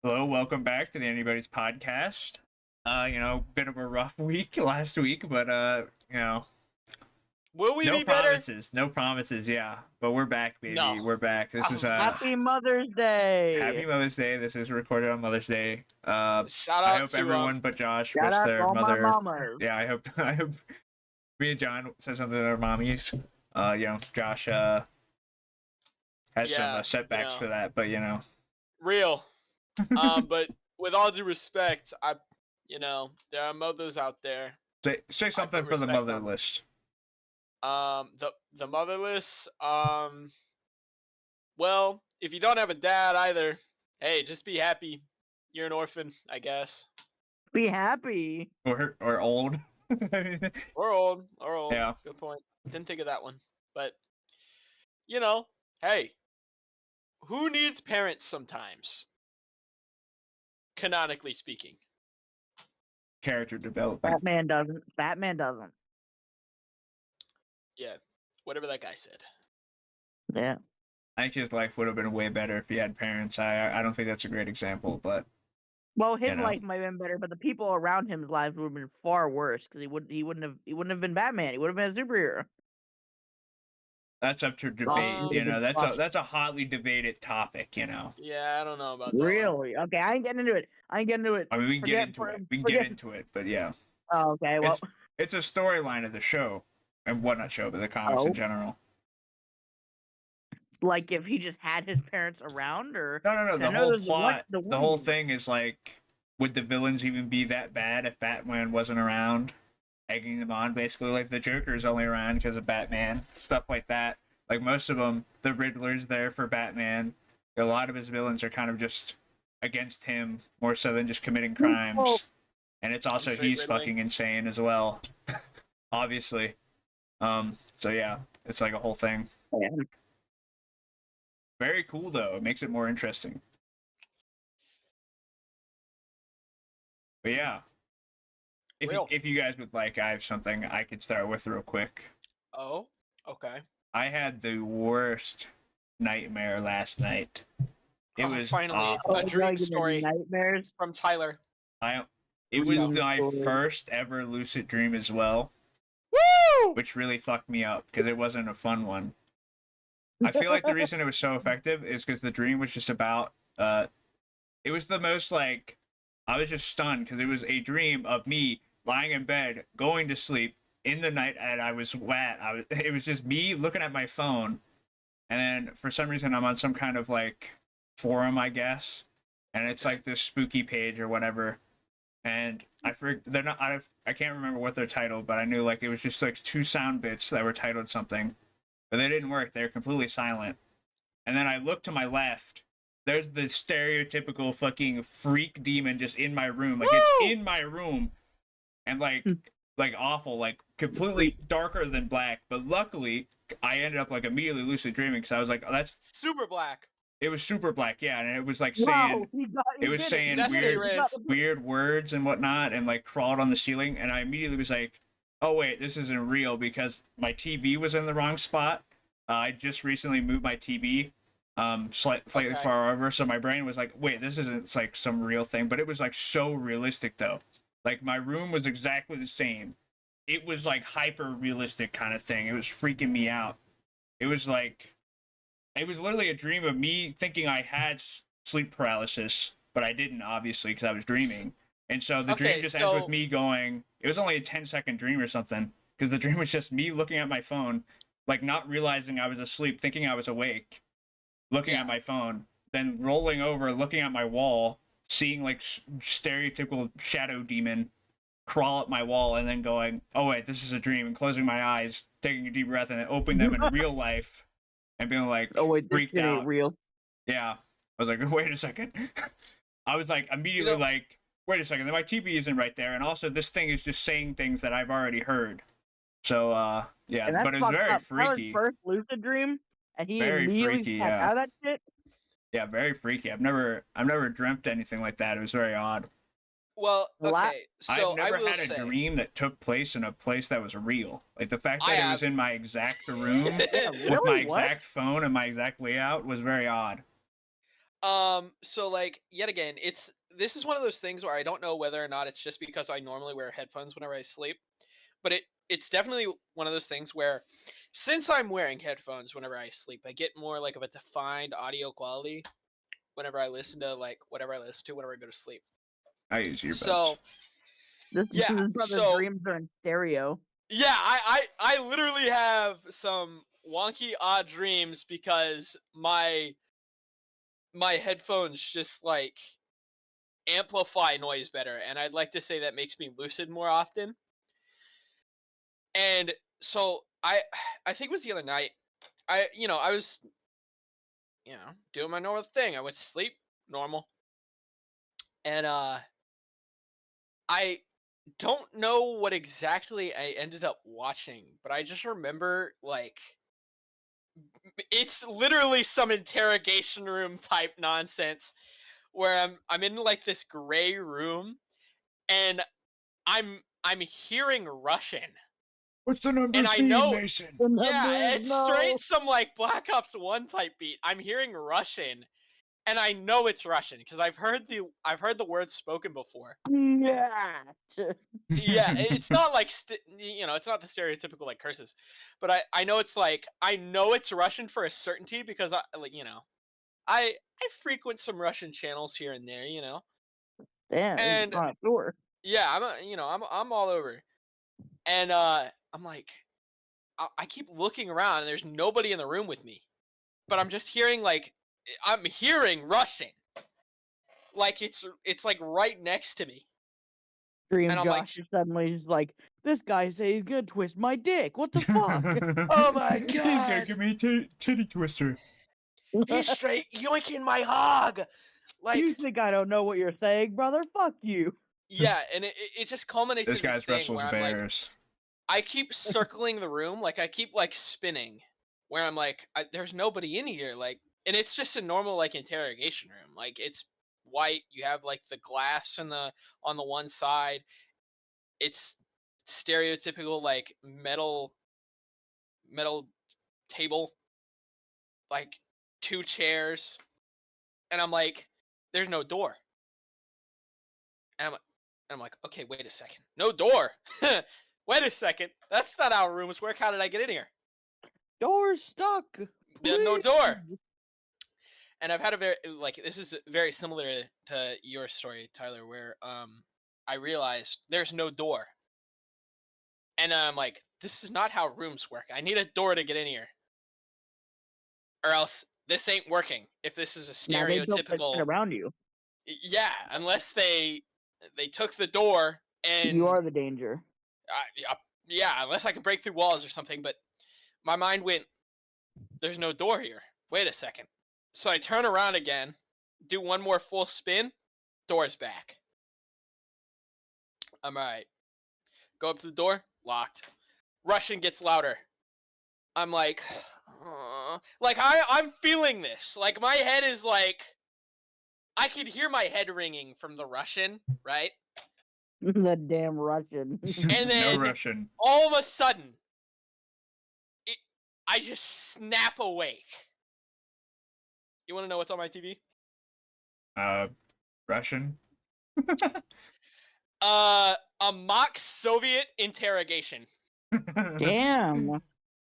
Hello, welcome back to the AnyBuddies podcast. Bit of a rough week last week, but Will we no be better? promises, no promises. Yeah, but we're back, baby. No. We're back. This is Happy Mother's Day! Happy Mother's Day. This is recorded on Mother's Day. Shout I out hope to everyone but Josh Shout wish out their to all mother. my mamas. Yeah, I hope me and John said something to their mommies. Josh has some setbacks for that, but real. But with all due respect, there are mothers out there. say something for the respect on them. motherless. The motherless. Well, if you don't have a dad either, hey, just be happy. You're an orphan, I guess. Be happy. Or old. Or old. Yeah. Good point. Didn't think of that one. But, hey, who needs parents sometimes? Canonically speaking. Character development. Batman doesn't. Yeah. Whatever that guy said. Yeah. I think his life would have been way better if he had parents. I don't think that's a great example, but Well, his life might have been better, but the people around him's lives would have been far worse because he wouldn't have been Batman. He would have been a superhero. that's up to debate. That's a hotly debated topic. Yeah, I don't know about that. Really? Okay, I ain't getting into it. I mean, we can get into it. But yeah. Oh, okay. Well, it's a storyline of the show, and not show, but the comics in general. Like if he just had his parents around, or no. The whole plot, the whole thing is like, would the villains even be that bad if Batman wasn't around, egging them on? Basically, like the Joker's only around because of Batman, stuff like that. Like most of them, the Riddler's there for Batman. A lot of his villains are kind of just against him more so than just committing crimes. And it's also he's fucking insane as well, obviously. So yeah, it's like a whole thing. Yeah. Very cool though. It makes it more interesting. But yeah, if you guys would like, I have something I could start with real quick. Oh, okay. I had the worst nightmare last night. It was finally awful. a dream story nightmares from Tyler. It was my first ever lucid dream as well. Woo! Which really fucked me up because it wasn't a fun one. I feel like the reason it was so effective is because the dream was just about it was the most like, I was just stunned because it was a dream of me lying in bed going to sleep in the night, and I was wet. It was just me looking at my phone, and then for some reason I'm on some kind of like forum, I guess, and it's like this spooky page or whatever, and I can't remember what they're titled, but I knew like it was just like 2 sound bits that were titled something. But they didn't work. They were completely silent. And then I looked to my left. There's the stereotypical fucking freak demon just in my room. Like, it's in my room. And, like awful. Like, completely darker than black. But luckily, I ended up, like, immediately lucid dreaming. Because I was like, oh, that's... Super black. It was super black, yeah. And it was, like, saying... It was saying weird words and whatnot. And, like, crawled on the ceiling. And I immediately was like... Oh wait, this isn't real because my TV was in the wrong spot. I just recently moved my TV slightly far over, so my brain was like, wait, this isn't like some real thing. But it was like so realistic though. Like my room was exactly the same. It was like hyper realistic kind of thing. It was freaking me out. It was literally a dream of me thinking I had sleep paralysis, but I didn't, obviously, because I was dreaming. And so the dream just ends with me going, it was only a 10-second dream or something, because the dream was just me looking at my phone, like not realizing I was asleep, thinking I was awake, looking at my phone, then rolling over, looking at my wall, seeing like stereotypical shadow demon crawl up my wall, and then going, oh wait, this is a dream, and closing my eyes, taking a deep breath, and then opening them in real life, and being like, oh wait, freaked out. Real. Yeah. I was like, wait a second. I was like, immediately like, wait a second, my TV isn't right there, and also this thing is just saying things that I've already heard. So, yeah, but it was very freaky. First lucid dream, and he very immediately freaky, out of that shit. Yeah, very freaky. I've never dreamt anything like that. It was very odd. Well, okay, so I've never had a dream that took place in a place that was real. Like the fact that it was in my exact room with my exact phone and my exact layout was very odd. So like yet again, this is one of those things where I don't know whether or not it's just because I normally wear headphones whenever I sleep, but it's definitely one of those things where since I'm wearing headphones whenever I sleep, I get more like of a defined audio quality whenever I listen to like whatever I listen to whenever I go to sleep. I use earbuds. So This yeah, brother's so dreams are in stereo. yeah, I literally have some wonky odd dreams because my headphones just like amplify noise better, and I'd like to say that makes me lucid more often. And so I think it was the other night. I was doing my normal thing. I went to sleep normal, and I don't know what exactly I ended up watching, but I just remember like it's literally some interrogation room type nonsense where I'm in like this gray room and I'm hearing Russian. What's the numbers And I mean, know Mason? yeah, it's straight some like Black Ops 1 type beat. I'm hearing Russian and I know it's Russian because I've heard the words spoken before. Yeah. Yeah, it's not like it's not the stereotypical like curses, but I know it's like I know it's Russian for a certainty because I frequent some Russian channels here and there, Damn, he's a and connoisseur. yeah, I'm all over, and I'm like I keep looking around and there's nobody in the room with me, but I'm just hearing like I'm hearing Russian, like it's like right next to me, Dream and I'm like, Josh is suddenly just like, this guy say he's gonna twist my dick. What the fuck? oh my Yeah, god, give me a titty twister. he's straight yoinking my hog. Like, You think I don't know what you're saying, brother? Fuck you. yeah, and it just culminates This in this guy's thing wrestles where I'm like, bears. I keep circling the room, like I keep like spinning, where I'm like, there's nobody in here, like, and it's just a normal like interrogation room, like it's white. You have like the glass on the one side. It's stereotypical like metal table, like two chairs, and I'm like, there's no door. And I'm like, okay, wait a second. No door. Wait a second. That's not how rooms work. How did I get in here? Door's stuck. There's no Please. door. And I've had a very like this is very similar to your story, Tyler, where I realized there's no door. And I'm like, this is not how rooms work. I need a door to get in here. Or else this ain't working. If this is a Now they built that shit stereotypical around you. yeah, unless they took the door You and are the danger. yeah, unless I can break through walls or something, but my mind went, there's no door here. Wait a second. So I turn around again, do one more full spin, door's back. I'm alright. Go up to the door, locked. Russian gets louder. I'm like, like I'm feeling this. Like my head is like, I could hear my head ringing from the Russian, right? That damn Russian. And then No Russian. all of a sudden, I just snap awake. You want to know what's on my TV? Russian. A mock Soviet interrogation. Damn.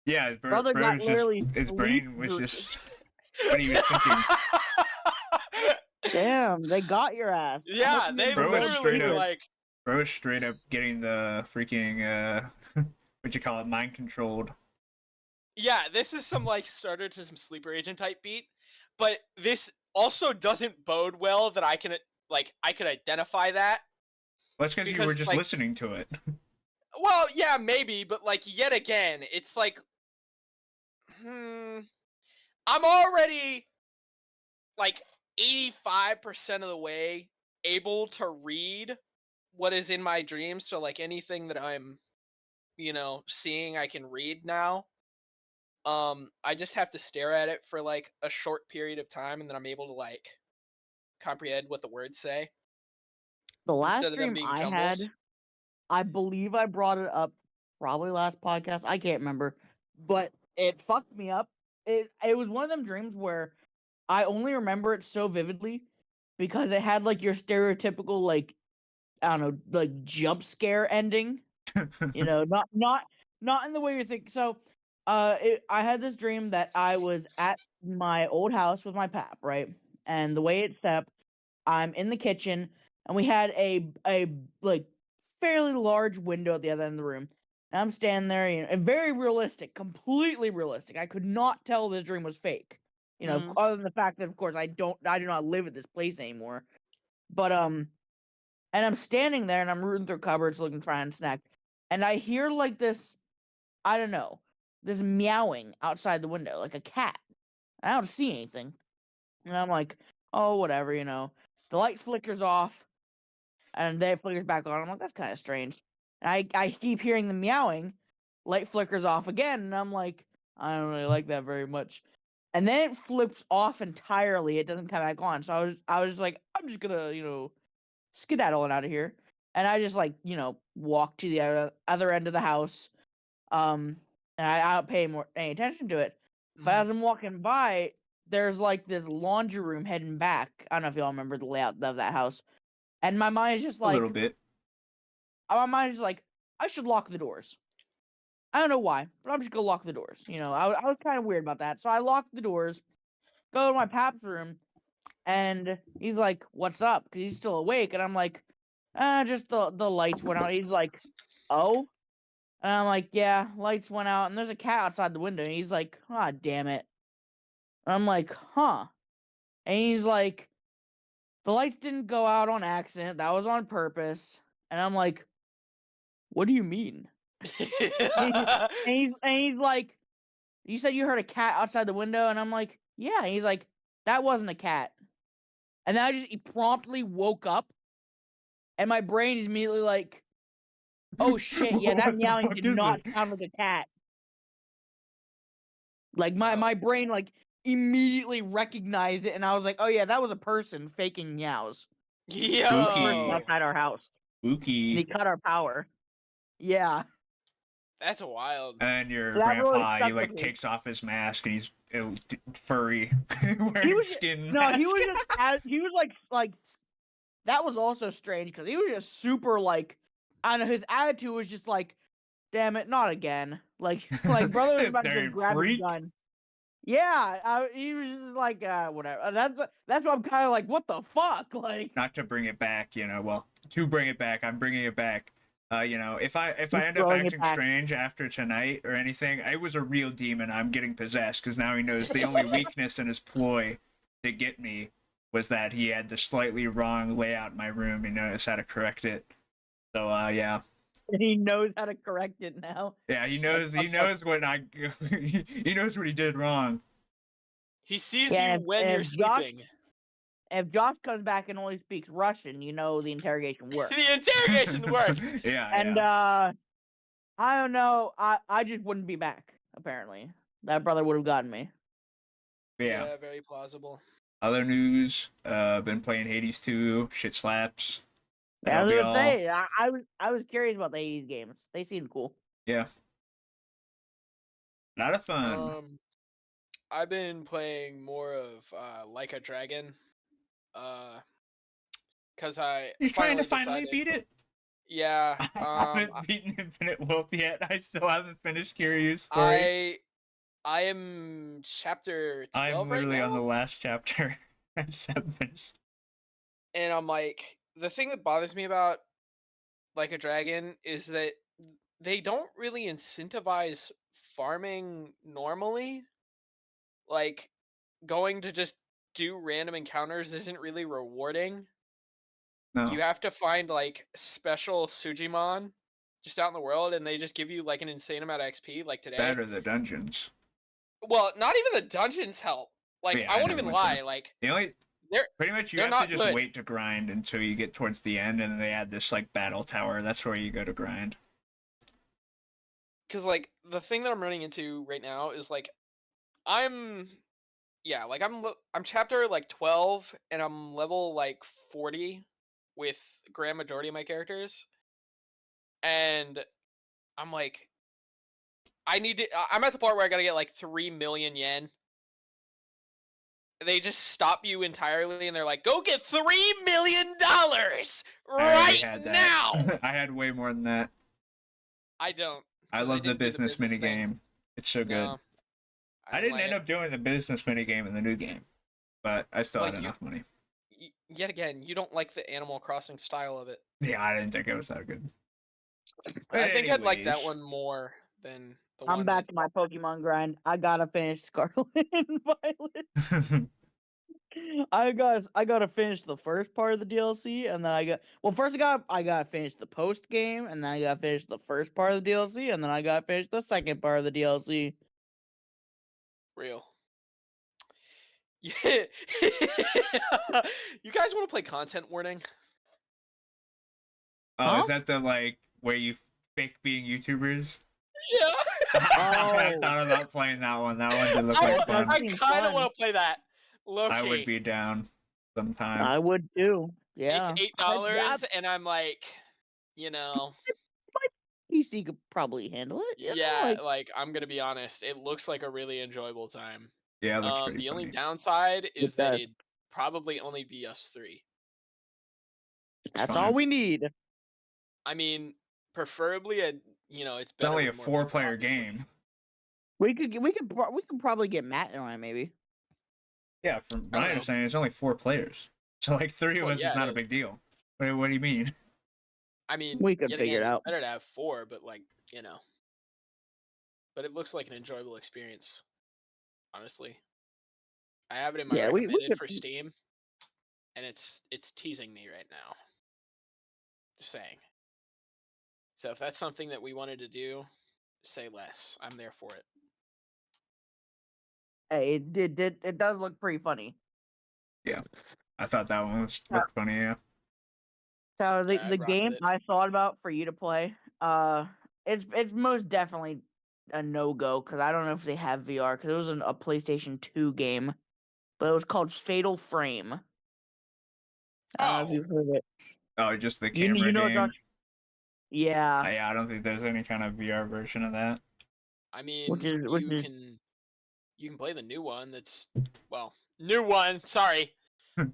Yeah, Brother got literally his brain was just what he was thinking. Damn, they got your ass. Yeah, they Bro was literally straight up- like, Bro was straight up getting the freaking what you call it, mind controlled. yeah, this is some like starter to some sleeper agent type beat, but this also doesn't bode well that I could identify that. Well, that's because you Because were it's just like- listening to it. Well, yeah, maybe, but like yet again, it's like, I'm already like 85% of the way able to read what is in my dreams, so like anything that I'm seeing I can read now. I just have to stare at it for like a short period of time and then I'm able to like comprehend what the words say The last instead of them dream being I jumbles. had, I believe I brought it up probably last podcast. I can't remember, but it fucked me up. It was one of them dreams where I only remember it so vividly because it had like your stereotypical like I don't know like jump scare ending. You know, not in the way you think. So, I had this dream that I was at my old house with my pap, right? And the way it's set up, I'm in the kitchen, and we had a like fairly large window at the other end of the room. And I'm standing there, and very realistic, completely realistic. I could not tell this dream was fake. Other than the fact that, of course, I do not live at this place anymore. But and I'm standing there, and I'm rooting through cupboards looking for a snack, and I hear like this, I don't know, this meowing outside the window, like a cat. I don't see anything. And I'm like, oh, whatever, The light flickers off, and then it flickers back on. I'm like, that's kind of strange. And I keep hearing the meowing. Light flickers off again, and I'm like, I don't really like that very much. And then it flips off entirely. It doesn't come back on. So I was just like, I'm just gonna, skedaddle out of here. And I just like, walk to the other end of the house. And I don't pay any attention to it. But as I'm walking by, there's like this laundry room heading back. I don't know if y'all remember the layout of that house. And my mind is just a like little bit. My mind is like, I should lock the doors. I don't know why, but I'm just gonna lock the doors. I was kind of weird about that. So I locked the doors, go to my pap's room, and he's like, "What's up?" Because he's still awake, and I'm like, just the lights went out." He's like, "Oh," and I'm like, "Yeah, lights went out, and there's a cat outside the window." And he's like, "Ah, damn it," and I'm like, "Huh," and he's like, "The lights didn't go out on accident. That was on purpose," and I'm like, "What do you mean?" and he's like, "You said you heard a cat outside the window," and I'm like, "Yeah." And he's like, "That wasn't a cat." And then he promptly woke up, and my brain is immediately like, "Oh shit, yeah, that What the meowing fuck did is not it? sound like a cat." Like my brain like immediately recognized it, and I was like, "Oh yeah, that was a person faking meows." Person Yo, Spooky. outside our house, and he Spooky. cut our power. Yeah, that's wild. And your so that really grandpa, he stuck with like me. takes off his mask and he's furry, He wearing was skin no, mask. he was just he was like that was also strange because he was just super like I don't know, his attitude was just like, damn it, not again. Like brother was about to just Darn grab his freak. gun. Yeah, he was just like whatever. That's what I'm kind of like. What the fuck? Like Not to bring it back, well, to bring it back, I'm bringing it back. If I he's end up throwing it acting back. strange after tonight or anything, I was a real demon. I'm getting possessed because now he knows the only weakness in his ploy to get me was that he had the slightly wrong layout in my room. He knows how to correct it. So yeah. He knows how to correct it now. Yeah, he knows. He knows what I. He knows what he did wrong. He sees Yeah, you when you're sleeping. If Josh comes back and only speaks Russian, the interrogation works. The interrogation worked. Yeah, And yeah. I don't know. I just wouldn't be back. Apparently, that brother would have gotten me. Yeah. Very plausible. Other news. Been playing Hades 2. Shit slaps. Yeah, I was gonna say. I was curious about the Hades games. They seemed cool. Yeah. A lot of fun. I've been playing more of Like a Dragon. Cause I You're trying to finally decided, beat it? Yeah. I haven't beaten Infinite Wealth yet. I still haven't finished Kiryu's story. I am chapter 12 I'm literally right now, on the last chapter. I just haven't finished. and I'm like, the thing that bothers me about Like a Dragon is that they don't really incentivize farming normally. Like, going to just do random encounters isn't really rewarding. No. You have to find like special Sujimon just out in the world, and they just give you like an insane amount of XP, like today. That or the dungeons. Well, not even the dungeons help. Like, Yeah, I won't know even what lie. you're- Like, The only pretty much you they're have to not just good. wait to grind until you get towards the end, and then they add this like battle tower. That's where you go to grind. Because like the thing that I'm running into right now is like I'm chapter like 12 and I'm level like 40 with grand majority of my characters, and I'm like I'm at the part where I gotta get like 3 million yen they just stop you entirely, and they're like, "Go get $3 million right now." I had way more than that. I don't. I love the business mini game. It's so good. No, I didn't end up doing the business mini game in the new game, but I still had enough money. Yet again, you don't like the Animal Crossing style of it. Yeah, I didn't think it was that good. I think I'd like that one more than the one. I'm back to my Pokemon grind. I gotta finish Scarlet and Violet. I gotta finish the first part of the DLC, and then first I gotta finish the post game, and then I gotta finish the first part of the DLC, and then I gotta finish the second part of the DLC. Real. Yeah. You guys want to play content warning? Oh, Huh? is that the where you fake being YouTubers? Yeah. I thought about playing that one. That one did look like fun. I kind of want to play that. Low-key. I would be down sometime. I would too. Yeah. It's $8, and I'm like, PC could probably handle it. Yeah, I'm gonna be honest. It looks like a really enjoyable time. Yeah, it looks pretty The funny. only downside is that it'd probably only be us 3. That's all we need. I mean, preferably it's better. It's only a 4-player game. We could probably get Matt on it, maybe. Yeah, from my understanding, it's only 4 players. So 3 of us is not a big deal. What do you mean? I mean, we could figure it out. It's better to have 4, but But it looks like an enjoyable experience. Honestly, I have it in my recommended for Steam, and it's teasing me right now. Just saying. So if that's something that we wanted to do, say less. I'm there for it. Hey, it does look pretty funny. Yeah, I thought that one looked funny. Yeah. So the game I thought about for you to play, it's most definitely a no-go because I don't know if they have VR because it was a PlayStation 2 game, but it was called Fatal Frame. I don't know if you've heard of it. Oh, just the camera game. Yeah. Yeah, I don't think there's any kind of VR version of that. I mean, you can play the new one. That's new one. Sorry,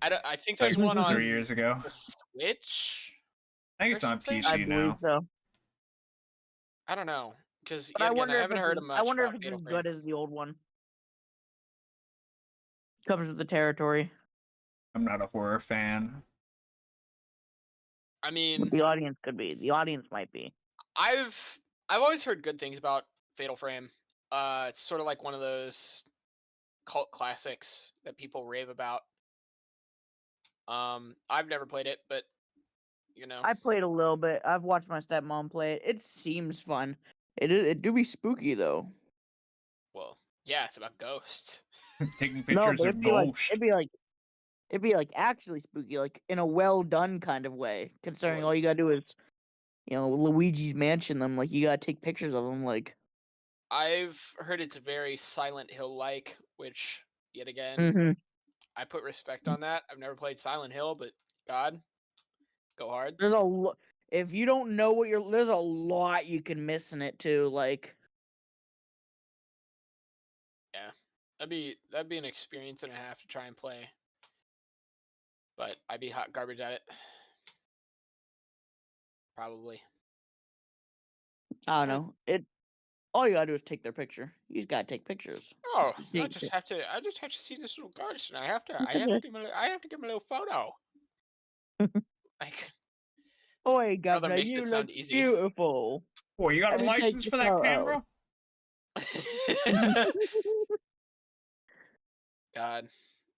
I think there's one on 3 years ago. The Switch. I think it's on PC now. So. I don't know because I haven't heard of much. I wonder if it's as good as the old one. Comes with the territory. I'm not a horror fan. I mean, but the audience could be. The audience might be. I've always heard good things about Fatal Frame. It's sort of like one of those cult classics that people rave about. I've never played it, but I played a little bit. I've watched my stepmom play it. It seems fun. It do be spooky though. Well, yeah, it's about ghosts. Taking pictures of ghosts. It'd be like actually spooky, like in a well done kind of way. Considering all you gotta do is, Luigi's Mansion them. Like you gotta take pictures of them. Like I've heard it's very Silent Hill like, which yet again, I put respect on that. I've never played Silent Hill, but God, go hard. There's if you don't know there's a lot you can miss in it too. Like, yeah, that'd be an experience and a half to try and play. But I'd be hot garbage at it. Probably. I don't know. All you gotta do is take their picture. You just gotta take pictures. Oh, I just have to see this little ghost, and I have to give him a little photo. Like, boy, Governor, you look beautiful. Boy, you got a license for that camera? God,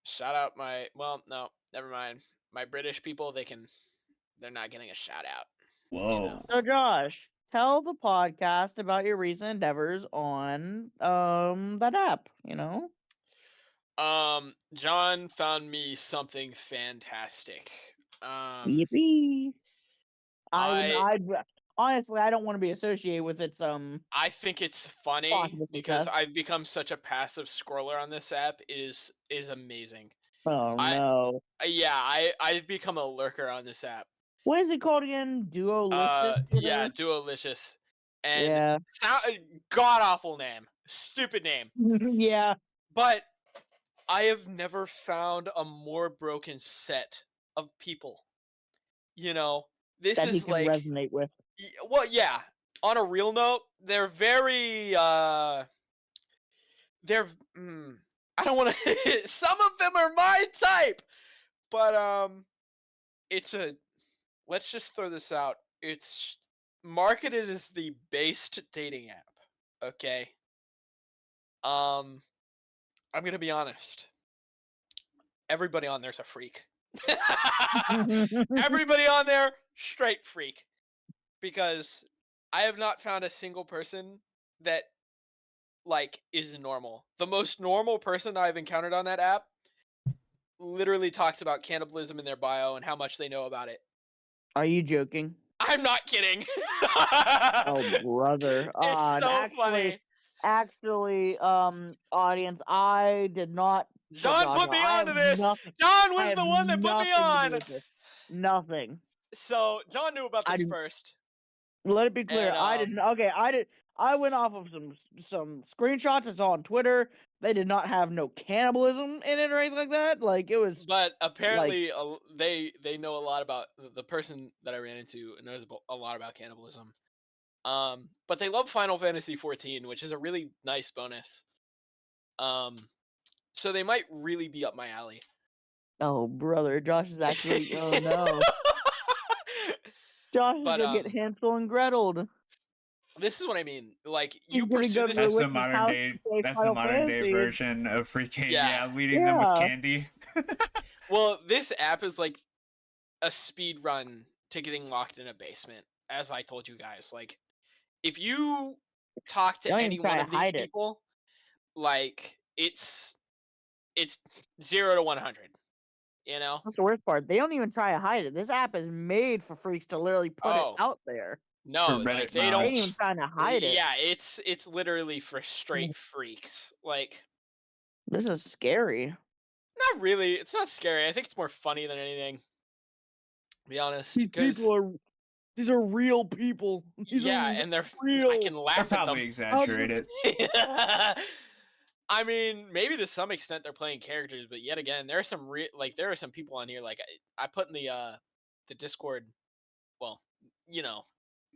shout out no, never mind. My British people, they're not getting a shout out. Whoa. So Josh, tell the podcast about your recent endeavors on that app, John found me something fantastic. Yippee. Honestly, I don't want to be associated with its I think it's funny because I've become such a passive scroller on this app. It is amazing. Oh no. I've become a lurker on this app. What is it called again? Duolicious? Yeah, Duolicious. And god awful name. Stupid name. Yeah. But I have never found a more broken set of people. You know, this that he is can like, resonate with. well, yeah. On a real note, they're very they're I don't want to. Some of them are my type, but it's a. Let's just throw this out. It's marketed as the based dating app. Okay. I'm gonna be honest. Everybody on there's a freak. Everybody on there, straight freak. Because I have not found a single person that like is normal. The most normal person I've encountered on that app literally talks about cannibalism in their bio and how much they know about it. Are you joking? I'm not kidding. Oh, brother. It's so funny. Actually, audience, I did not. John put me I onto have this. nothing. John I was have the one that put me nothing to do on. with this. Nothing. So John knew about I this didn't- first. Let it be clear. And, I didn't. Okay, I did. I went off of some screenshots I saw on Twitter. They did not have no cannibalism in it or anything like that. Like it was. But Like, apparently, they know a lot about the person that I ran into knows a lot about cannibalism. But they love Final Fantasy 14, which is a really nice bonus. So they might really be up my alley. oh, brother, Josh is actually. Oh no, Josh is But gonna get Hansel and Gretel'd. this is what I mean. Like He's you gonna pursue go this. to the That's the witch's modern house day. to play That's the Final modern day Fantasy. version of freaking Yeah. leading them with Yeah. candy. Well, this app is like a speed run to getting locked in a basement. As I told you guys, like if you talk to Don't even any try one to of these hide it. people, like it's 0 to 100. You know? That's the worst part. They don't even try to hide it. This app is made for freaks to literally put it Oh. out there. No, For like Reddit they They don't. ain't even trying to hide it. Yeah, it's literally for straight freaks. Like This is scary. not really. It's not scary. I think it's more funny than anything. To be honest, because These are real people. yeah, and they're real. I can They're laugh at them. probably exaggerated. I mean, maybe to some extent they're playing characters, but yet again, there are some there are some people on here like I put in the Discord, well, you know,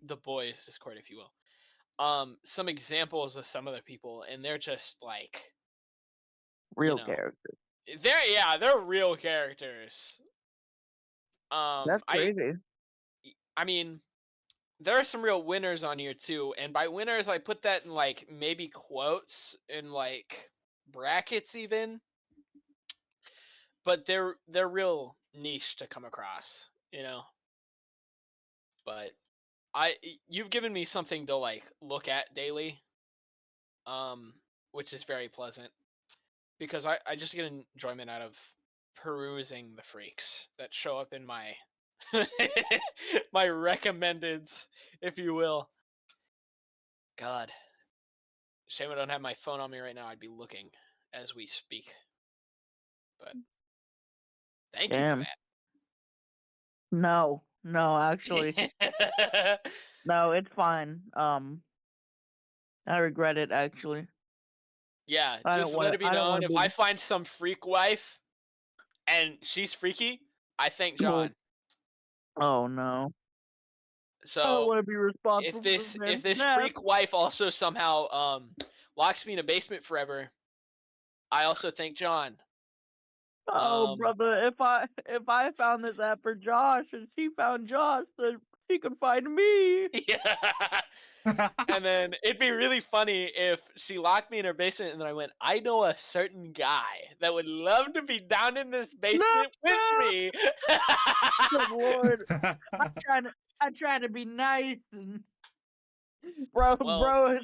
the boys Discord, if you will. Some examples of some of the people, and they're just like Real characters. They're real characters. That's crazy. I mean, there are some real winners on here too, and by winners I put that in like maybe quotes in like brackets even. But they're real niche to come across, you know. But you've given me something to like look at daily, which is very pleasant because I just get enjoyment out of perusing the freaks that show up in my my recommendeds, if you will. God, shame I don't have my phone on me right now. I'd be looking as we speak. But thank you for that. No, actually. No, it's fine. I regret it actually. Yeah, just let it be known if I find some freak wife and she's freaky, I thank John. Oh no. So I don't want to be responsible. If this freak wife also somehow locks me in a basement forever, I also thank John. Oh brother, if I found this app for Josh and she found Josh, then she could find me. Yeah. And then it'd be really funny if she locked me in her basement and then I went, I know a certain guy that would love to be down in this basement with me. Good Lord. I'm trying to be nice and bro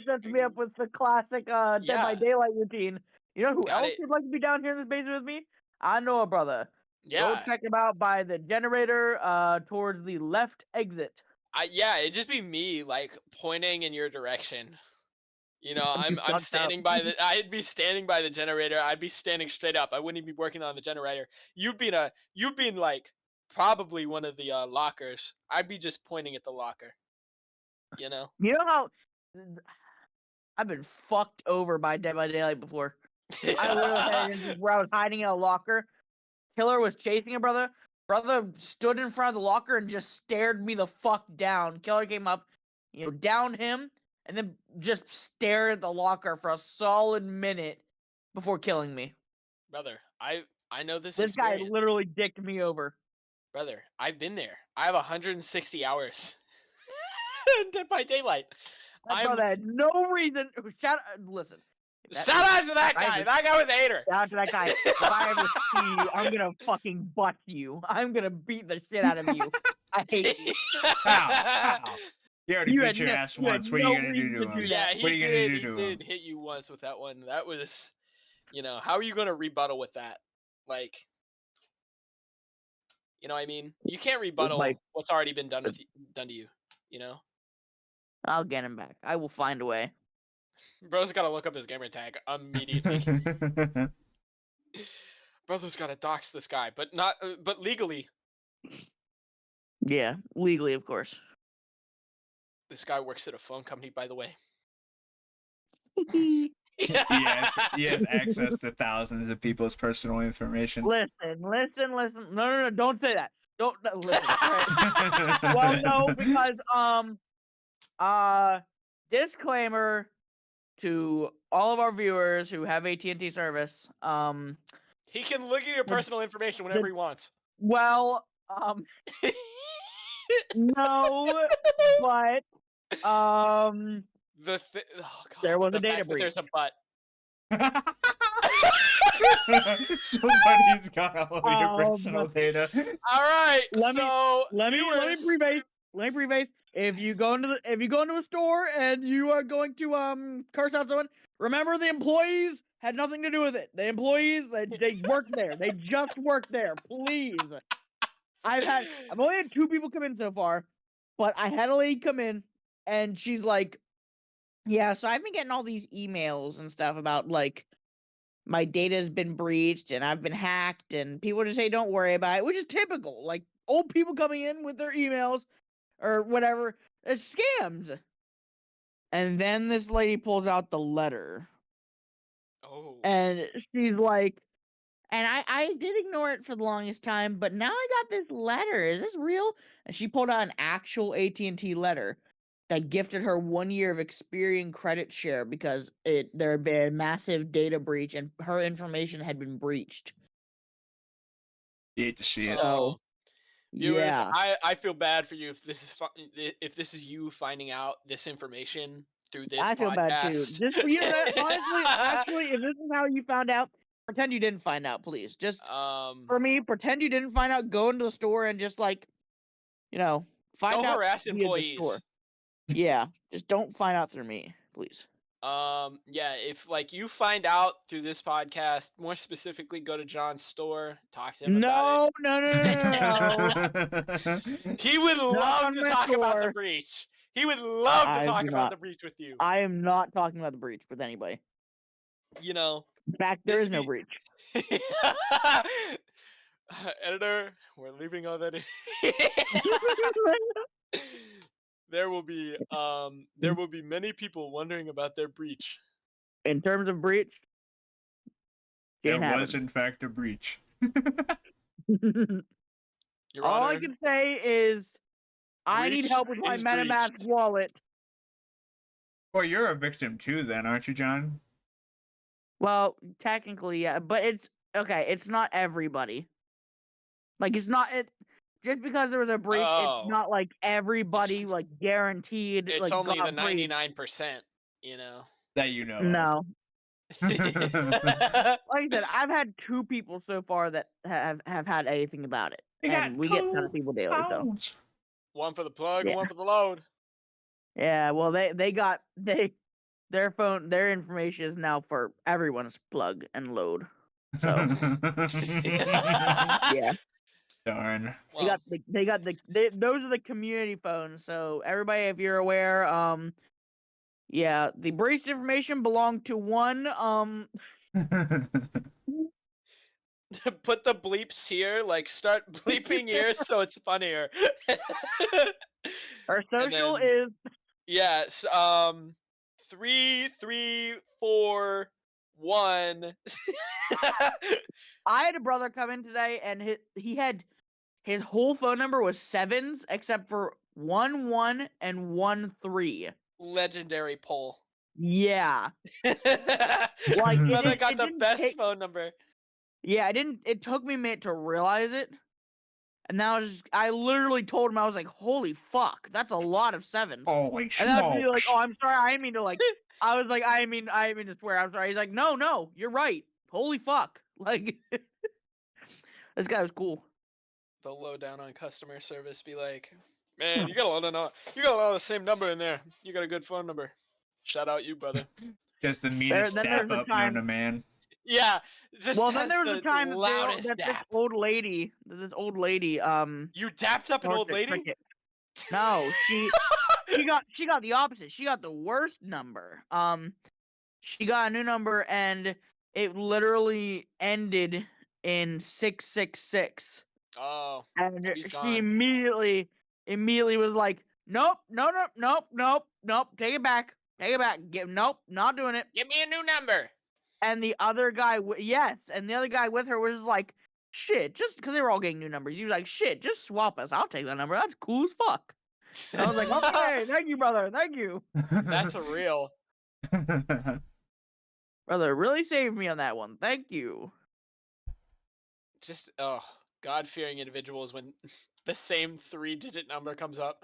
sets me up with the classic Dead by Daylight routine. You know who else would like to be down here in this basement with me? I know a brother. Yeah. Go check him out by the generator towards the left exit. It'd just be me like pointing in your direction. You know, I'm standing by the. I'd be standing by the generator. I'd be standing straight up. I wouldn't even be working on the generator. You'd be like probably one of the lockers. I'd be just pointing at the locker. You know. You know how I've been fucked over by Dead by Daylight before. I literally had an instance where I was hiding in a locker. Killer was chasing a brother. Brother stood in front of the locker and just stared me the fuck down. Killer came up, downed him, and then just stared at the locker for a solid minute before killing me. Brother, I know this guy experience. literally dicked me over. Brother, I've been there. I have 160 hours in Dead by Daylight. That brother had no reason. Listen. Shout out to that guy. That guy was a hater. Shout out to that guy. If I ever see you, I'm gonna fucking bust you. I'm gonna beat the shit out of you. I hate you. Ow. You already beat your ass once. What are you gonna do to him? Yeah, what are you gonna do to him? He did hit you once with that one. That was, how are you gonna rebuttal with that? Like, you know what I mean? You can't rebuttal what's already been done to you. I'll get him back. I will find a way. Bro's gotta look up his gamer tag immediately. Brother's gotta dox this guy, but legally. Yeah, legally, of course. This guy works at a phone company, by the way. Yes, he has access to thousands of people's personal information. Listen. No, don't say that. Don't listen. Well, no, because disclaimer to all of our viewers who have AT&T service. He can look at your personal information whenever he wants. Well, no, but there was a data breach. There's a but. Somebody's got all of your personal data. All right, let me preface. If you go into a store and you are going to curse out someone, remember the employees had nothing to do with it. The employees they worked there. They just worked there. Please. I've only had 2 people come in so far, but I had a lady come in and she's like, yeah, so I've been getting all these emails and stuff about like my data's been breached and I've been hacked, and people just say don't worry about it, which is typical. Like old people coming in with their emails or whatever. It's scams. And then this lady pulls out the letter. Oh. And she's like, and I did ignore it for the longest time, but now I got this letter. Is this real? And she pulled out an actual AT&T letter that gifted her 1 year of Experian credit share because there had been a massive data breach and her information had been breached. You hate to see it. So, viewers, yeah. I feel bad for you if this is you finding out this information through this podcast. I feel bad too. Just for you, honestly, actually, if this is how you found out, pretend you didn't find out, please. Just for me, pretend you didn't find out. Go into the store and just find out. Don't harass employees. Yeah, just don't find out through me, please. Yeah, if you find out through this podcast, more specifically, go to John's store, talk to him about it. No. He would love to talk about the breach. He would love to talk about the breach with you. I am not talking about the breach with anybody. In fact, there is no breach. Editor, we're leaving all that in. There will be many people wondering about their breach. In terms of breach, there was in fact a breach. All I can say is I need help with my MetaMask wallet. Well, you're a victim too then, aren't you, John? Well, technically, yeah, but it's okay, it's not everybody. It's not just because there was a breach, it's not like everybody guaranteed. It's only the 99%, that you know. No. Like I said, I've had 2 people so far that have had anything about it, and we get 10 people daily. So 1 for the plug, 1 for the load. Yeah, well, their information is now for everyone's plug and load. So yeah. Darn. Those are the community phones. So everybody, if you're aware, yeah, the breached information belonged to one. Put the bleeps here, start bleeping here so it's funnier. Our social is 334 1. I had a brother come in today, and his whole phone number was 7s, except for 1 and 1 3. Legendary poll. Yeah, Like brother it got the didn't best take. phone number. Yeah, it took me a minute to realize it, and now I literally told him, I was like, "Holy fuck, that's a lot of 7s." Holy And then he's like, smokes. "Oh, I'm sorry, I didn't mean to like." I was like, I didn't mean to swear. I'm sorry." He's like, "No, you're right. Holy fuck!" Like, this guy was cool. The lowdown on customer service be like, man, you got a lot of the same number in there. You got a good phone number. Shout out you, brother. Just the meanest Then dap there's a up known time. to man. Yeah, just Well, then has there was a the time loudest that dap. this old lady, You dapped up an old worked at lady? Cricket. No, she got the opposite. She got the worst number. She got a new number, and it literally ended in 666. Oh, And she's she gone. immediately was like, "Nope, nope, take it back, nope, not doing it." Give me a new number. And the other guy, and the other guy with her was like, "Shit," just because they were all getting new numbers. He was like, "Shit, just swap us. I'll take that number. That's cool as fuck." And I was like, "Okay, thank you, brother. Thank you, That's a real. brother. Really saved me on that one. Thank you." Just God-fearing individuals when the same 3-digit number comes up.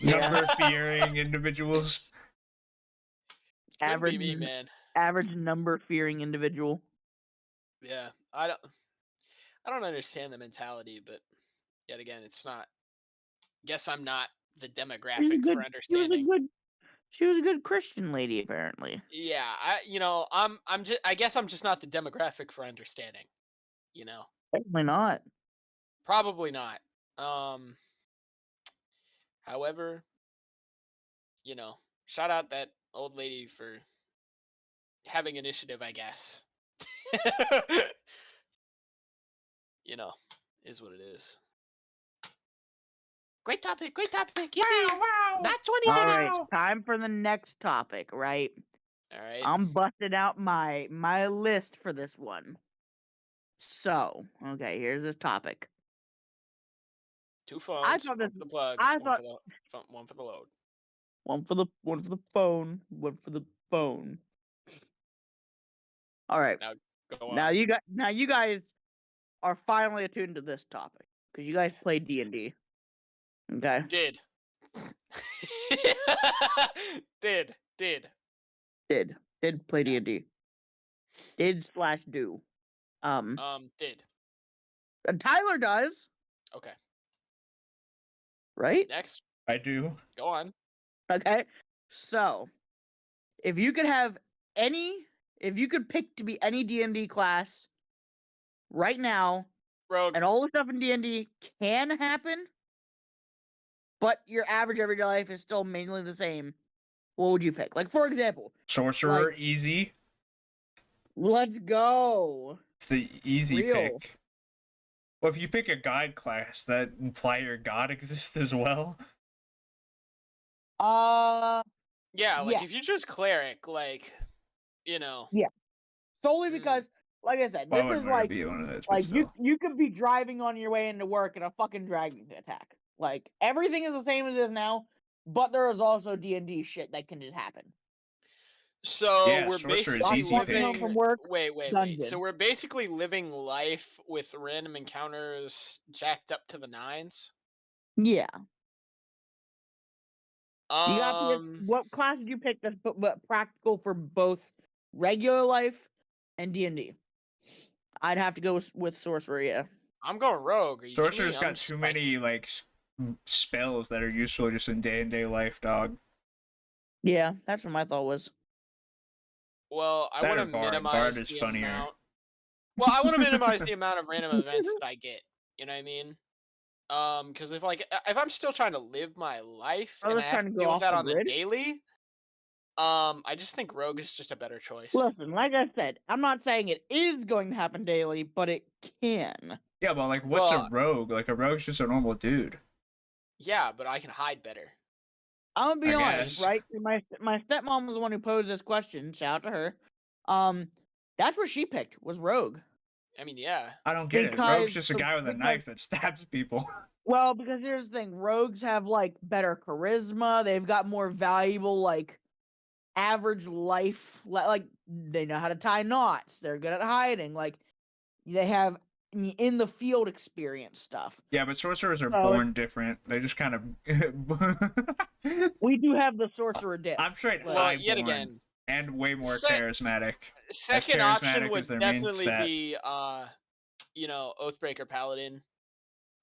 Number fearing individuals. Couldn't be me, man. Average number fearing individual. Yeah, I don't understand the mentality, but yet again, it's not. Guess I'm not the demographic for understanding. She was a good Christian lady, apparently. Yeah, I guess I'm just not the demographic for understanding. You know, Definitely not. probably not. However, shout out that old lady for having initiative, I guess. Is what it is. Great topic. Wow. Not 20 All minutes. right, time for the next topic, right? All right. I'm busting out my list for this one. So, okay, here's this topic. 2 phones. I thought one for the plug. One for the load. One for the phone. One for the phone. All right. Now go on. Now you guys are finally attuned to this topic because you guys play D&D. Okay. Did Play D&D. Did/do. Did. And Tyler does. Okay. Right? Next. I do. Go on. Okay. So, if you could pick to be any D&D class right now, Rogue. and all the stuff in D&D can happen, but your average everyday life is still mainly the same, what would you pick? Like, for example, Sorcerer, easy. Let's go. It's the easy Real. pick. Well, if you pick a god class, that imply your god exists as well. Yeah, like if you choose cleric, like, Yeah. Solely because, like I said, this is like you could be driving on your way into work and a fucking dragon can attack. Like, everything is the same as it is now, but there is also D&D shit that can just happen. So yeah, we're basically living from work. Wait. So we're basically living life with random encounters jacked up to the 9s. Yeah. You got to pick, what class did you pick that's practical for both regular life and D&D? I'd have to go with sorcerer. Yeah. I'm going rogue. Sorcerer's got too many spells that are useful just in day-to-day life, dog. Yeah, that's what my thought was. Well, I want to minimize the funnier. amount. Well, I want to minimize the amount of random events that I get. You know what I mean? Because if I'm still trying to live my life and I have to deal with that on the daily, I just think rogue is just a better choice. Listen, like I said, I'm not saying it is going to happen daily, but it can. Yeah, but what's a rogue? Like, a rogue's just a normal dude. Yeah, but I can hide better. I'm gonna be I honest, guess. right? My stepmom was the one who posed this question. Shout out to her. That's what she picked was Rogue. I mean, yeah. I don't get it. Rogue's just a guy with a because- knife that stabs people. Well, because here's the thing: rogues have like better charisma. They've got more valuable like average life. Like they know how to tie knots. They're good at hiding. Like they have in the field experience stuff. Yeah, but sorcerers are born different. They just kind of. We do have the sorcerer diff. I'm straight Well, high yet born again, and way more charismatic. second charismatic option as would their main definitely stat. be Oathbreaker Paladin.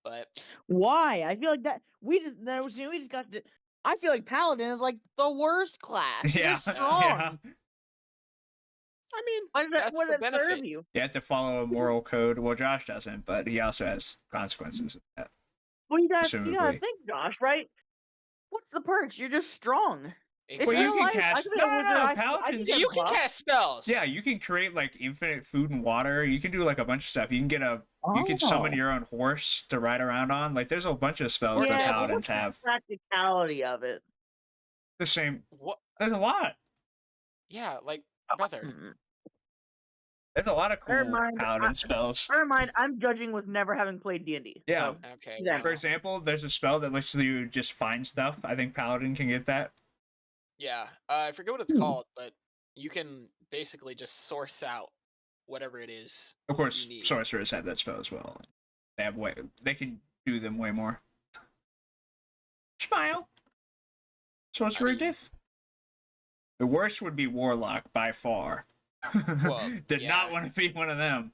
But why? I feel like that we just got to. I feel like Paladin is like the worst class. Yeah, It's strong. yeah. I mean, What that's does the it serve benefit. you? You have to follow a moral code. Well, Josh doesn't, but he also has consequences. Well, you gotta Presumably. think, Josh. Right? What's the perks? You're just strong. Exactly. Well, you can life. I cast. could be No, a no, wizard. no. I Paladins. get You can buff. cast spells. Yeah, you can create like infinite food and water. You can do like a bunch of stuff. You can get a. You can summon your own horse to ride around on. Like, there's a bunch of spells that Yeah, but paladins what's the have. practicality of it? The same. What? There's a lot. Yeah, like brother. Mm-mm. There's a lot of cool Never mind, paladin spells. Never mind. I'm judging with never having played D&D. Yeah. So, Okay. Yeah. For example, there's a spell that lets you just find stuff. I think paladin can get that. Yeah, I forget what it's called, but you can basically just source out whatever it is. Of course, you need. sorcerers have that spell as well. They have way. They can do them way more. Smile. Sorcerer diff. The worst would be warlock by far. Well, Did yeah. not want to be one of them.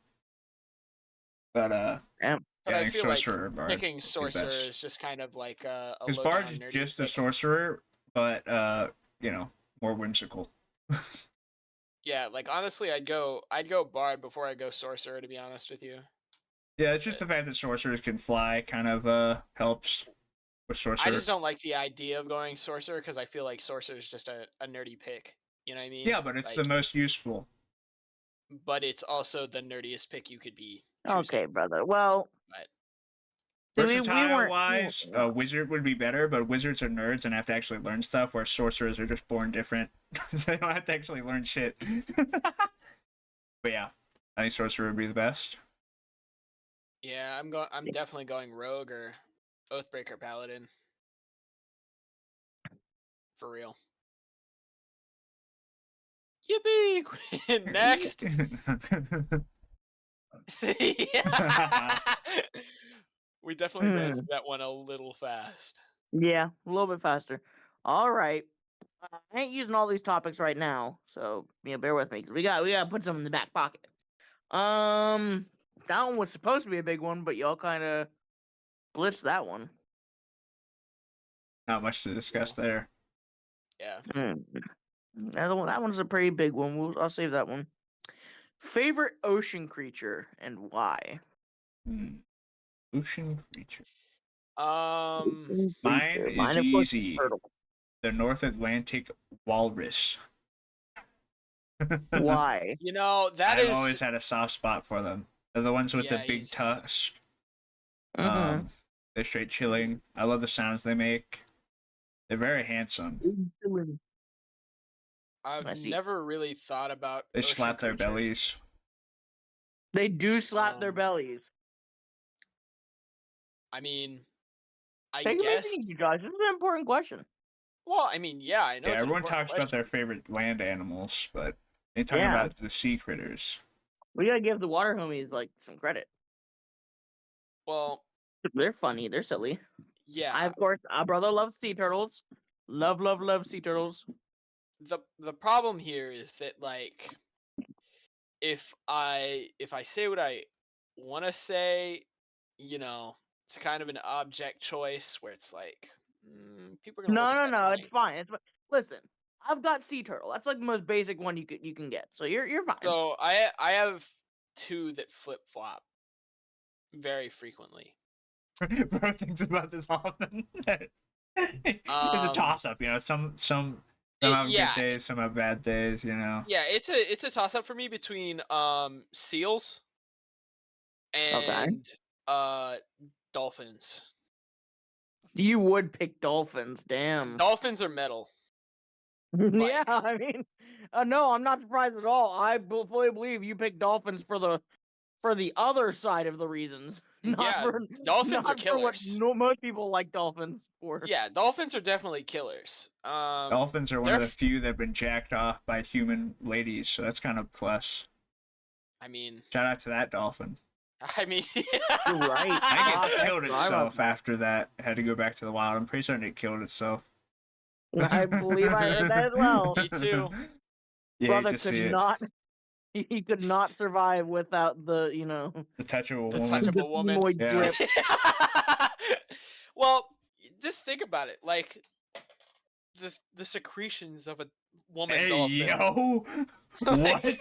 But But yeah, I feel like sorcerer bard picking is sorcerer best. is just kind of like a Because low-down bard's nerdy just a pick. sorcerer, but more whimsical. Yeah, like honestly, I'd go bard before I go sorcerer. To be honest with you. Yeah, it's just the fact that sorcerers can fly kind of helps with sorcerer. I just don't like the idea of going sorcerer because I feel like sorcerer is just a nerdy pick. You know what I mean? Yeah, but it's like, the most useful. But it's also the nerdiest pick you could be. Choosing. Okay, brother. Well, but versatile-wise, wizard would be better, but wizards are nerds and have to actually learn stuff, whereas sorcerers are just born different. They don't have to actually learn shit. But yeah, I think sorcerer would be the best. Yeah, I'm definitely going rogue or Oathbreaker Paladin. For real. Yippee! Next. We definitely ran through that one a little fast. Yeah, a little bit faster. All right. I ain't using all these topics right now, so bear with me because we got to put some in the back pocket. That one was supposed to be a big one, but y'all kind of blitzed that one. Not much to discuss there. Yeah. That one's a pretty big one. I'll save that one. Favorite ocean creature and why? Ocean creature. Mine is easy. The North Atlantic walrus. Why? You know, I've always had a soft spot for them. They're the ones with the big tusk. They're straight chilling. I love the sounds they make. They're very handsome. I've never really thought about. They slap their bellies. They do slap their bellies. I mean, I Take guess. It easy, guys. This is an important question. Well, I mean, yeah, I know. Yeah, everyone talks about their favorite land animals, but they talk about the sea critters. We gotta give the water homies like some credit. Well, they're funny. They're silly. Yeah. Of course, our brother loves sea turtles. Love sea turtles. The problem here is that like, if I say what I want to say, you know, it's kind of an object choice where it's like people are gonna No, it's fine. Listen, I've got sea turtle. That's like the most basic one you can get. So you're fine. So I have two that flip flop very frequently. Bro thinks about this often. It's a toss up, you know. Some have good days, some have bad days, you know. Yeah, it's a toss up for me between seals and dolphins. You would pick dolphins, damn. Dolphins are metal. Yeah, I mean, no, I'm not surprised at all. I fully believe you picked dolphins for the other side of the reasons. Dolphins are not for what killers. most people like dolphins for. Yeah, dolphins are definitely killers. Dolphins are one of the few that have been jacked off by human ladies, so that's kind of plus. I mean, shout out to that dolphin. I mean, You're right. I think it killed itself after that. It had to go back to the wild. I'm pretty certain it killed itself. I believe I heard that as well. Me too. Yeah, Brother could not. He could not survive without the touch of a the woman. touch of a woman. Yeah. Well, just think about it. Like the secretions of a woman dolphin. Yo, what?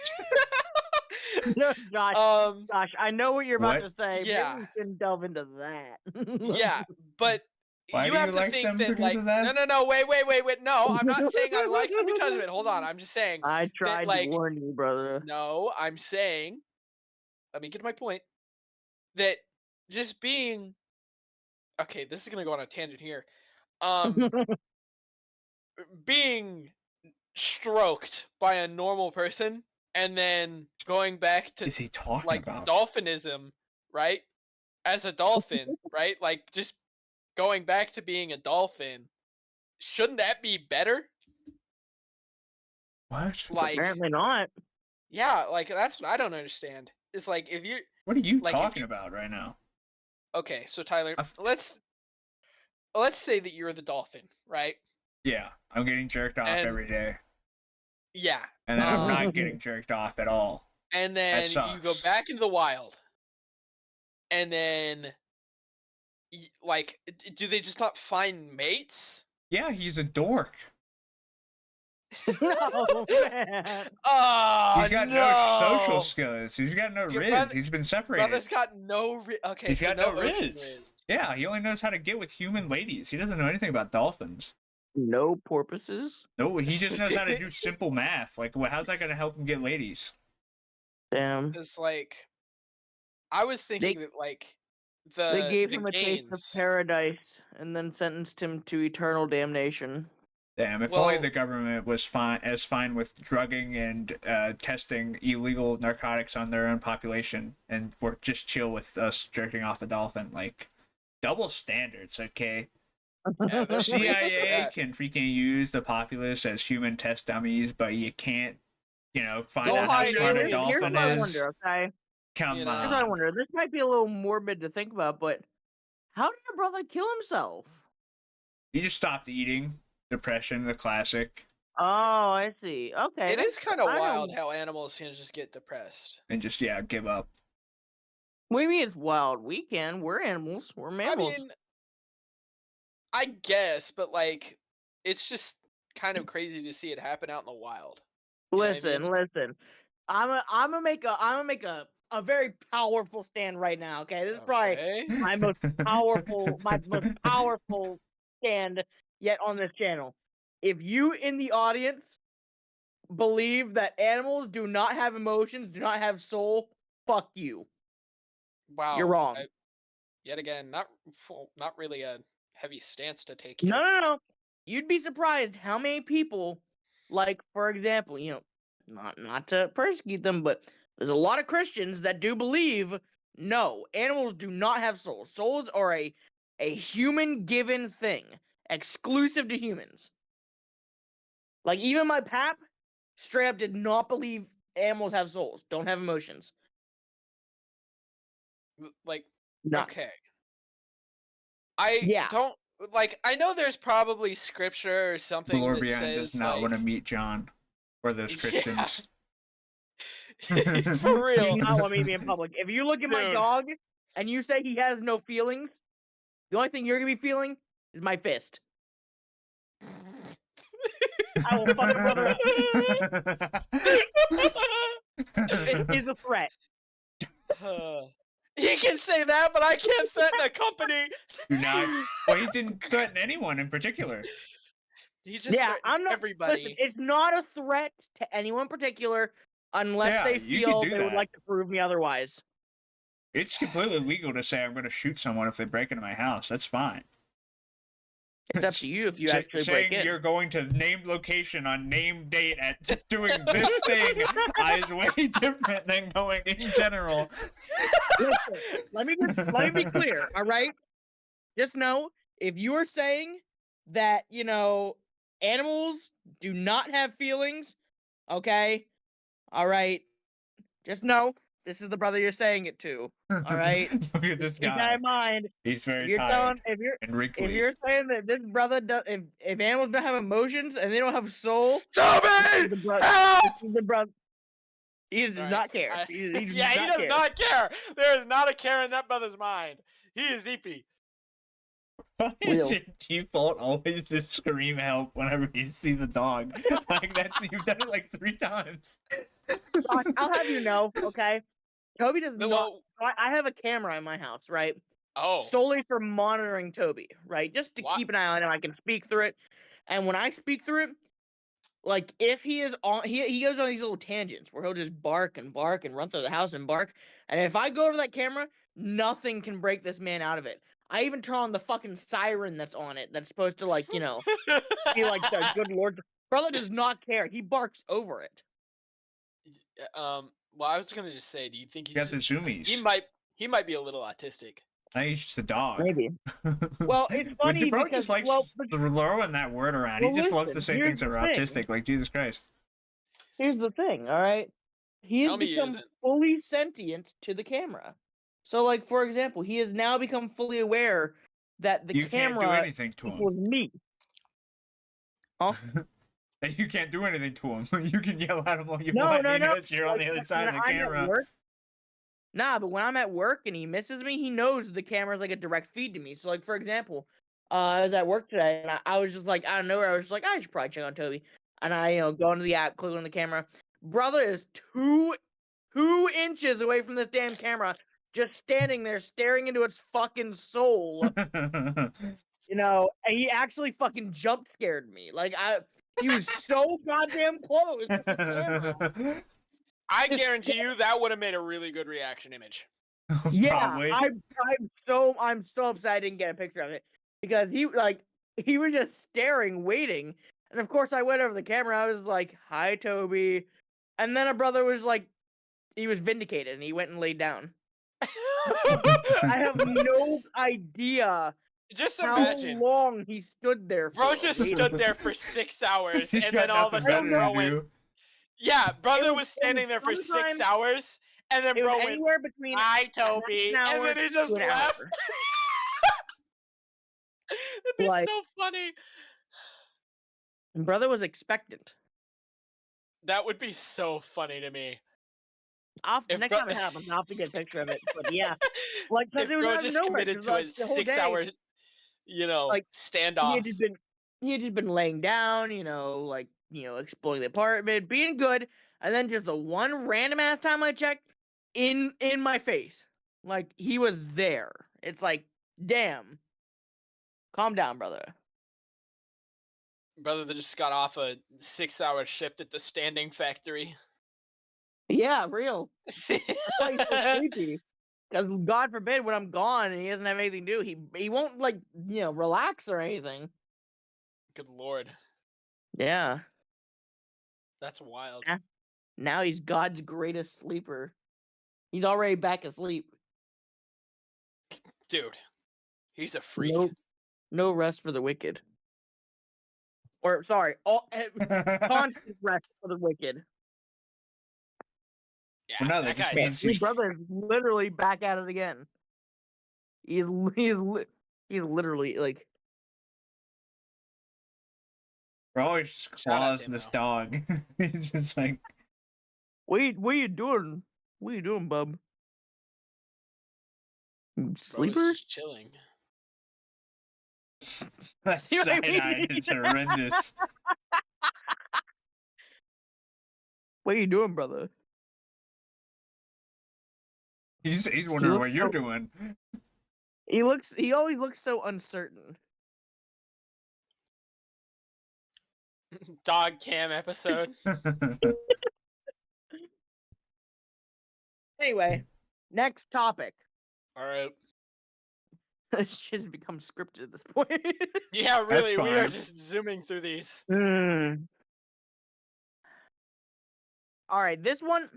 No, Josh, I know what you're about to say. Yeah. Maybe we shouldn't delve into that. Yeah, but why you do have you to like think them that, because like, of that? no, wait. No, I'm not saying I like them because of it. Hold on, I'm just saying. I tried that, to warn you, brother. No, I'm saying. Let me get to my point. That just being. Okay, this is gonna go on a tangent here. Being stroked by a normal person and then going back to is he talking like about? dolphinism, right? As a dolphin, right? Like just going back to being a dolphin. Shouldn't that be better? What? Like apparently not. Yeah, like that's what I don't understand. It's like if you What are you talking about right now? Okay, so Tyler, let's say that you're the dolphin, right? Yeah, I'm getting jerked off every day. Yeah. And then I'm not getting jerked off at all. And then you go back into the wild. And then like do they just not find mates? Yeah, he's a dork. No, man. Oh, he's got no social skills. He's got no riz. He's been separated. Brother's got no okay. He's so got no riz. Yeah, he only knows how to get with human ladies. He doesn't know anything about dolphins. No porpoises? No, he just knows how to do simple math. Like, how's that going to help him get ladies? Damn. It's like, I was thinking that like they gave him a taste of paradise and then sentenced him to eternal damnation. Damn, if only the government was fine with drugging and testing illegal narcotics on their own population and were just chill with us jerking off a dolphin. Like, double standards, okay? Yeah, CIA can freaking use the populace as human test dummies, but you can't, find out how smart a dolphin is. I wonder, okay? Come on. Here's what I wonder. This might be a little morbid to think about, but how did your brother kill himself? He just stopped eating. Depression, the classic. Oh, I see. Okay. It is kind of wild how animals can just get depressed. And just, give up. What do you mean it's wild? We can. We're animals. We're mammals. I mean, I guess, but like, it's just kind of crazy to see it happen out in the wild. Listen. I'm gonna make a very powerful stand right now. Okay, this is probably my most powerful stand yet on this channel. If you in the audience believe that animals do not have emotions, do not have soul, fuck you. Wow, you're wrong. Yet again, not really a heavy stance to take here. No. You'd be surprised how many people, like for example, not to persecute them, but there's a lot of Christians that do believe no, animals do not have souls. Souls are a human given thing, exclusive to humans. Like even my pap straight up did not believe animals have souls, don't have emotions. Like, no. Okay. Don't like. I know there's probably scripture or something that says does not want to meet John or those Christians. For real. He does not want me to be in public. If you look at my dog and you say he has no feelings, the only thing you're gonna be feeling is my fist. I will fuck your brother up. It is a threat. He can say that, but I can't threaten a company. Well, he didn't threaten anyone in particular. He just threatens everybody. Listen, it's not a threat to anyone in particular unless they feel they would like to prove me otherwise. It's completely legal to say I'm going to shoot someone if they break into my house. That's fine. It's up to you if you actually break saying in. you're going to named location on named date at doing this thing is way different than going in general. Listen, let me be clear, all right? Just know, if you are saying that, animals do not have feelings, okay? All right? Just know, this is the brother you're saying it to, all right? Look at this Keep that guy. in mind. He's very If you're tired telling, and wrinkly. if you're saying that this brother does, if animals don't have emotions and they don't have a soul, Toby! this is the brother. He does not care. He does yeah, he does not care. There is not a care in that brother's mind. He is eepy. Why is your default always just scream help whenever you see the dog? Like you've done it like 3 times. I'll have you know, okay? Toby does not. I have a camera in my house, right? Oh. Solely for monitoring Toby, right? Just to keep an eye on him. I can speak through it. And when I speak through it, like if he is on, he goes on these little tangents where he'll just bark and run through the house and bark. And if I go to that camera, nothing can break this man out of it. I even turn on the fucking siren that's on it. That's supposed to be like the good Lord. Brother does not care. He barks over it. Well, I was gonna just say, do you think he's got the zoomies? He might be a little autistic. I think he's just a dog. Maybe. Well, it's funny the bro because just likes throwing that word around. He just loves to say things that are autistic, like Jesus Christ. Here's the thing, all right? He has become fully sentient to the camera. So, like, for example, he has now become fully aware that the camera can't do anything to him. Was me. Huh? You can't do anything to him. You can yell at him all you want because you're on the other side of the camera. Nah, but when I'm at work and he misses me, he knows the camera's like a direct feed to me. So, like, for example, I was at work today and I was just like, out of nowhere, I was just like, I should probably check on Toby. And I, go into the app, click on the camera. Brother is 2 inches away from this damn camera, just standing there staring into its fucking soul. And he actually fucking jump scared me. Like, he was so goddamn close with the camera. I guarantee you that would have made a really good reaction image. Yeah, I'm so upset I didn't get a picture of it because he was just staring, waiting, and of course I went over the camera. I was like, "Hi, Toby," and then a brother was like, he was vindicated and he went and laid down. I have no idea. Just imagine how long he stood there. Bro just stood there for 6 hours, and then all of a sudden, bro went. Yeah, brother was standing there for 6 hours, and then bro went, "Hi, Toby," and then he just left. It'd be so funny. And brother was expectant. That would be so funny to me. Next time it happens, I'll have to get a picture of it. But yeah, like if bro just committed to a 6 hours, standoff. He had just been laying down, exploring the apartment, being good, and then just the one random ass time I checked, in my face, like he was there. It's like, damn. Calm down, brother. Brother that just got off a 6-hour shift at the standing factory. Yeah, real. That's why he's so creepy. Because God forbid when I'm gone and he doesn't have anything to do, he won't relax or anything. Good Lord. Yeah. That's wild. Now he's God's greatest sleeper. He's already back asleep. Dude, he's a freak. No rest for the wicked. Or, sorry, constant rest for the wicked. Yeah, well, no, that just means his brother is literally back at it again. He's literally like. Bro always just claws this dog. He's just like, what you doing? What you doing, bub? Sleeper? Just chilling. That side-eye is horrendous. What are you doing, brother? He's wondering what you're doing. He always looks so uncertain. Dog cam episode. Anyway, next topic. All right. This shit's become scripted at this point. Yeah, really, we are fine. just zooming through these. All right, this one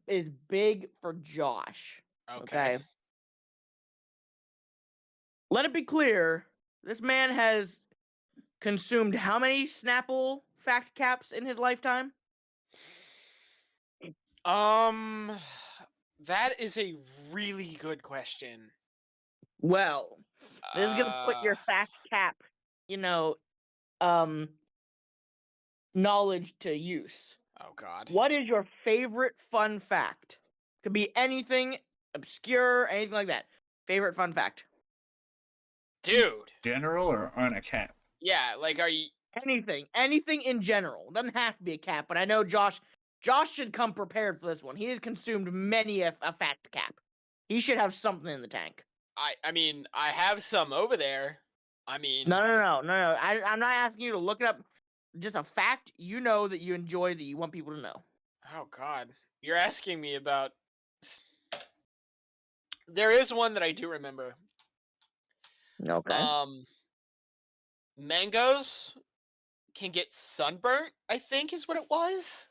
is big for Josh. Okay. Let it be clear, this man has consumed how many Snapple fact caps in his lifetime? That is a really good question. Well, this is gonna put your fact cap, knowledge to use. Oh God. What is your favorite fun fact? Could be anything obscure, anything like that. Favorite fun fact? Dude. General or on a cap? Yeah, like are you anything in general. Doesn't have to be a cap, but I know Josh should come prepared for this one. He has consumed many a fact cap. He should have something in the tank. I mean, I have some over there. I mean, No. I'm not asking you to look it up. Just a fact you know that you enjoy that you want people to know. Oh God, you're asking me about. There is one that I do remember. Okay. Mangoes can get sunburnt, I think is what it was.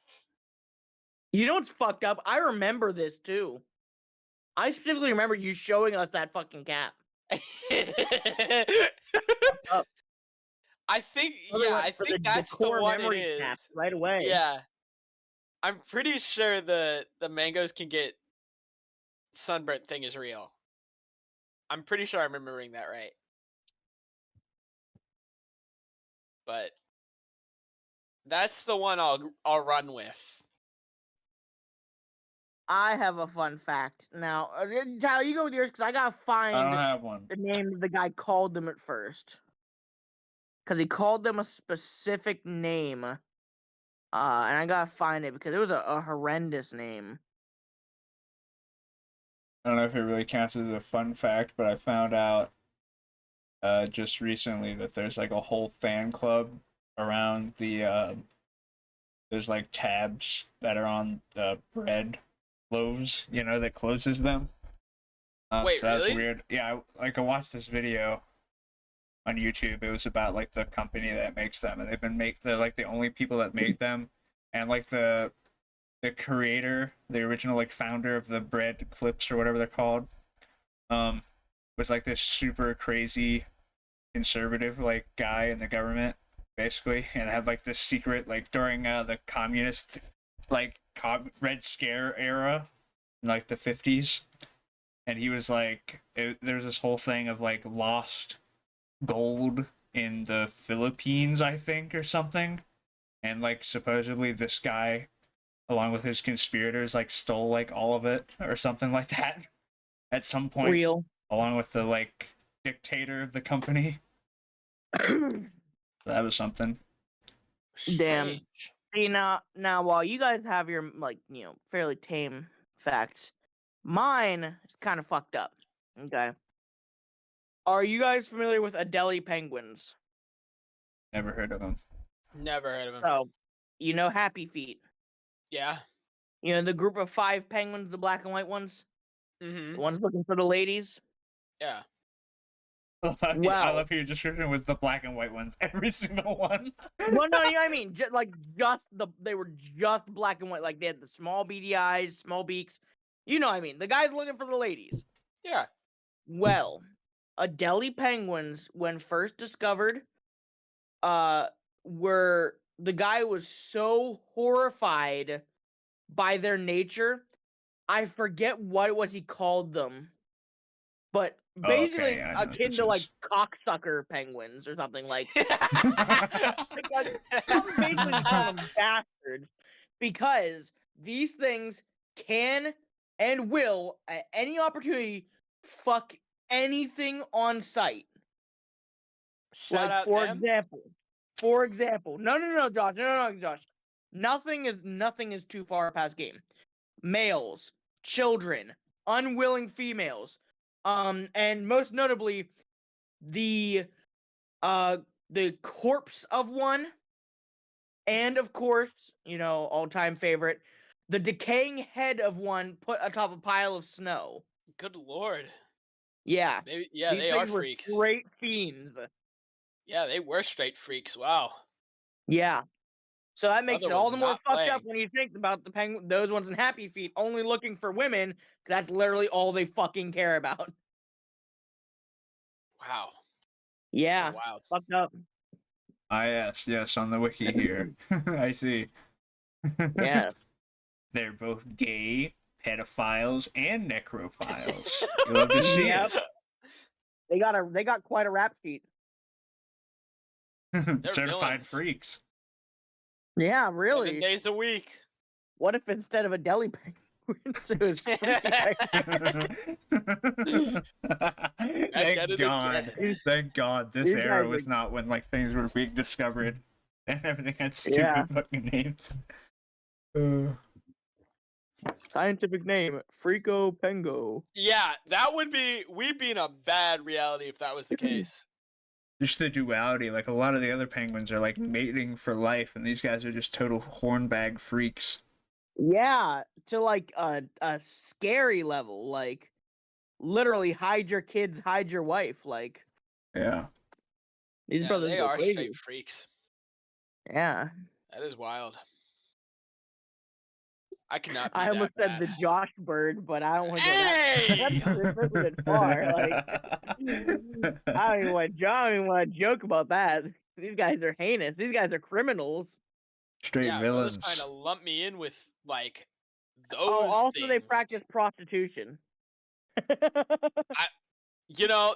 You know what's fucked up? I remember this too. I specifically remember you showing us that fucking cap. I think that's the one it is. Cap right away. Yeah. I'm pretty sure the mangoes can get sunburnt thing is real. I'm pretty sure I'm remembering that right. But that's the one I'll run with. I have a fun fact. Now, Tyler, you go with yours because I gotta find I don't have one. the name of the guy called them at first. Because he called them a specific name. And I gotta find it because it was a horrendous name. I don't know if it really counts as a fun fact, but I found out just recently that there's like a whole fan club around the there's like tabs that are on the bread loaves, that closes them. Wait, so that's really? weird. Yeah, I watched this video on YouTube. It was about like the company that makes them, and they're like the only people that make them, and like the creator, the original like founder of the bread clips or whatever they're called, was like this super crazy conservative like guy in the government basically, and had like this secret like during the communist like Red Scare era in like the 50s, and he was like there's this whole thing of like lost gold in the Philippines, I think, or something, and like supposedly this guy along with his conspirators like stole like all of it or something like that at some point. Real. Along with the like dictator of the company. That was something. Damn. Strange. See, now while you guys have your like fairly tame facts, mine is kind of fucked up. Okay. Are you guys familiar with Adelie penguins? Never heard of them. Never heard of him. So, Happy Feet. Yeah. The group of 5 penguins, the black and white ones. Mm-hmm. The ones looking for the ladies. Yeah. I love your description with the black and white ones. Every single one. Well, no, you know what I mean. They were just black and white. Like they had the small beady eyes, small beaks. You know what I mean. The guys looking for the ladies. Yeah. Well, Adelie penguins, when first discovered, the guy was so horrified by their nature. I forget what it was he called them, but basically akin to like cocksucker penguins or something like. Basically call them bastards because these things can and will at any opportunity fuck anything on sight. Shout like out for example, no, Josh. Nothing is too far past game. Males, children, unwilling females, and most notably, the corpse of one, and of course, all-time favorite, the decaying head of one put atop a pile of snow. Good lord. Yeah. Yeah, These they things are were freaks. straight fiends. Yeah, they were straight freaks. Wow. Yeah. So that makes Brother it all was the more not fucked up playing. when you think about those ones in Happy Feet only looking for women. 'Cause that's literally all they fucking care about. Wow. Yeah. So wild. Fucked up. Yes, on the wiki here. I see. Yeah. They're both gay, pedophiles, and necrophiles. You love to see Yep. They got quite a rap sheet. it. They're Certified villains. freaks. Yeah, 7 really. days a week. What if instead of a deli penguin, it was freaky penguin? Thank God. Thank God this These era guys was are- not when like things were being discovered and everything had stupid Yeah. fucking names. Scientific name, Freako Pengo. Yeah, we'd be in a bad reality if that was the case. Just the duality, like a lot of the other penguins are like mating for life, and these guys are just total hornbag freaks. Yeah, to like a scary level, like literally hide your kids, hide your wife. Like Yeah. these Yeah, brothers they go are crazy. straight freaks. Yeah, That is wild. I cannot be I almost that said bad. the Josh bird, but I don't want to go Hey! that bit far. Like I don't even want to joke about that. These guys are heinous. These guys are criminals. Straight Yeah, brothers villains. trying to lump me in with like those Also, they things. practice prostitution.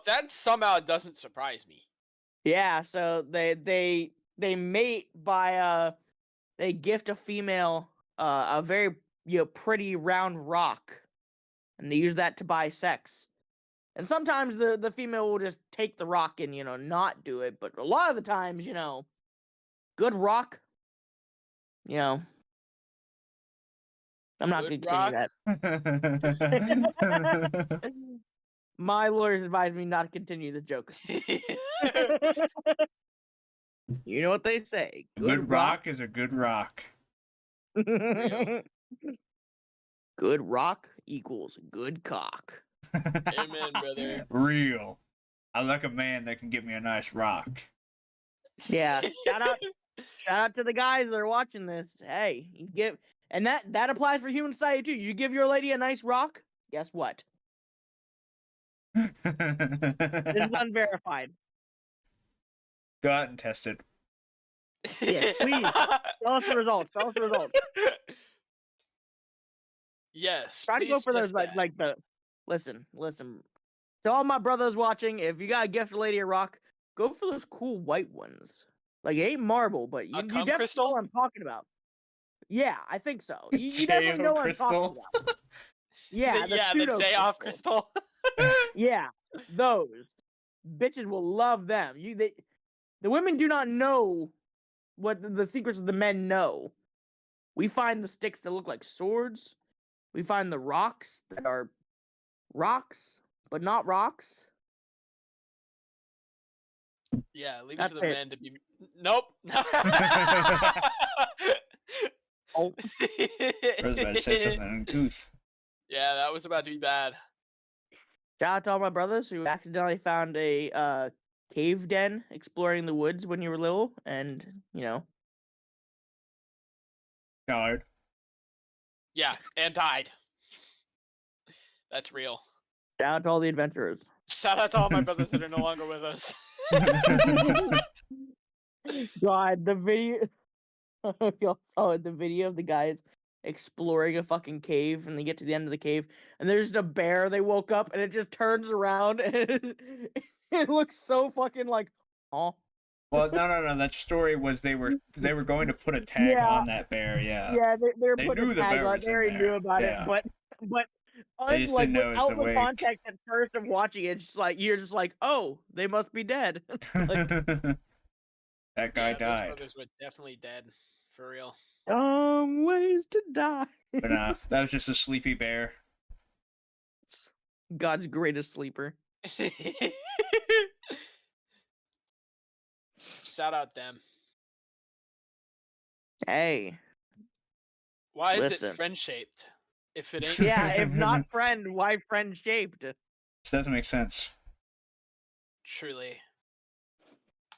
That somehow doesn't surprise me. Yeah, so they mate by they gift a female a very pretty round rock, and they use that to buy sex. And sometimes the female will just take the rock and not do it, but a lot of the times good rock, I'm not Good gonna rock. continue that. My lawyers advised me not to continue the joke. You know what they say. Good rock is a good rock. Real. Good rock equals good cock. Amen, brother. Real. I like a man that can give me a nice rock. Yeah. Shout out to the guys that are watching this. Hey, and that applies for human society too. You give your lady a nice rock, guess what? This is unverified. Go out and test it. Yes, please. Tell us the results. Yes. Try to go please for those test that. like the listen. To all my brothers watching, if you gotta gift a lady a rock, go for those cool white ones. Like it ain't marble, but you definitely crystal? know what I'm talking about. Yeah, I think so. You definitely know what I'm talking about. Yeah, the J off crystal. Yeah, those bitches will love them. The women do not know what the secrets of the men know. We find the sticks that look like swords. We find the rocks that are rocks, but not rocks. Yeah, leave That's it to the it. men to be. Nope. Oh. I was about to say something uncouth. Yeah, that was about to be bad. Shout out to all my brothers who accidentally found a cave den exploring the woods when you were little, and Died. Yeah, and died. That's real. Shout out to all the adventurers. Shout out to all my brothers that are no longer with us. God, the video. Y'all saw it, the video of the guys exploring a fucking cave, and they get to the end of the cave, and there's just a bear. They woke up, and it just turns around, and it looks so fucking like, oh. Well, no. That story was they were going to put a tag on that bear. Yeah. Yeah, they're They putting knew a the tag bear on. was They in already there. knew about Yeah. it, but They just didn't know it was without the awake. context at first of watching it, it's just like you're just like, oh, they must be dead. That guy Those died. brothers were definitely dead, for real. Ways to die. But nah, that was just a sleepy bear. God's greatest sleeper. Shout out them. Hey. Why is Listen. it friend shaped? If it ain't. Yeah, if not friend, why friend shaped? This doesn't make sense. Truly.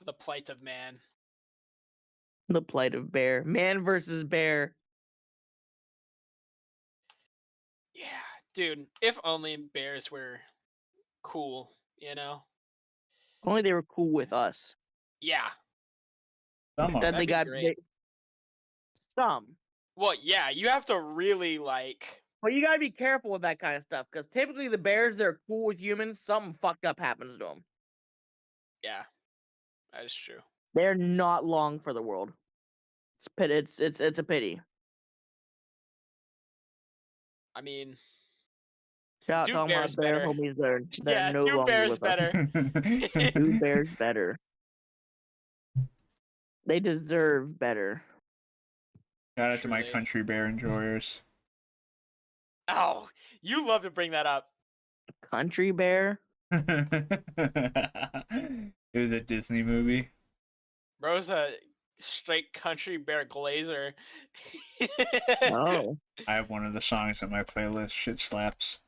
The plight of man. The plight of bear. Man versus bear. Yeah, dude. If only bears were cool, you know? Only they were cool with us. Yeah. Some of That them. they got great. some. Well, yeah, you have to really like. But you gotta be careful with that kind of stuff, because typically the bears, they're cool with humans. Something fucked up happens to them. Yeah, that is true. They're not long for the world. It's a pity. I mean, Shout out do to all my bears bear better. homies that are Yeah, no do longer bears with better. us. Do bears better. They deserve better. Shout out to my Truly. country bear enjoyers. Oh, you love to bring that up. Country bear? It was a Disney movie. Bro's a straight country bear glazer. Oh. I have one of the songs on my playlist. Shit slaps.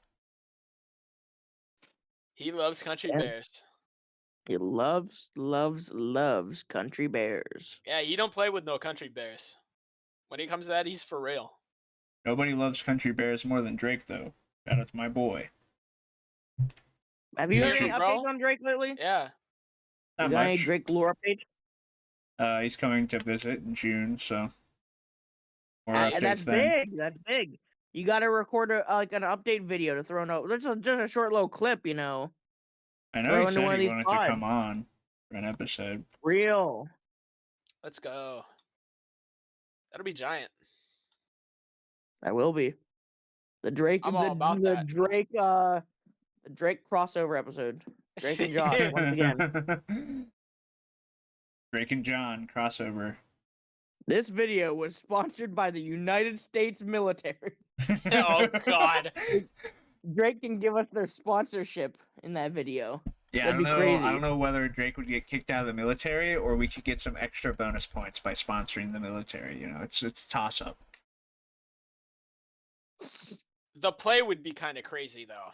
He loves country Yeah. bears. He loves country bears. Yeah, he don't play with no country bears. When he comes to that, he's for real. Nobody loves country bears more than Drake, though. Shout out to my boy. Have you heard True, any bro. updates on Drake lately? Yeah. You Not got any much. Drake lore updates? He's coming to visit in June, so more And updates That's then. big. That's big. You got to record like an update video to throw in. Just a short little clip, you know. I know Throw he into one said of he these wanted pods. to come on for an episode. Real. Let's go. That'll be giant. That will be the Drake. I'm all about the that. Drake. The Drake crossover episode. Drake and Josh once again. Drake and John crossover. This video was sponsored by the United States military. Oh God. Drake can give us their sponsorship in that video. Yeah, That'd be crazy. I don't know whether Drake would get kicked out of the military or we could get some extra bonus points by sponsoring the military. You know, it's a toss up. The play would be kind of crazy though.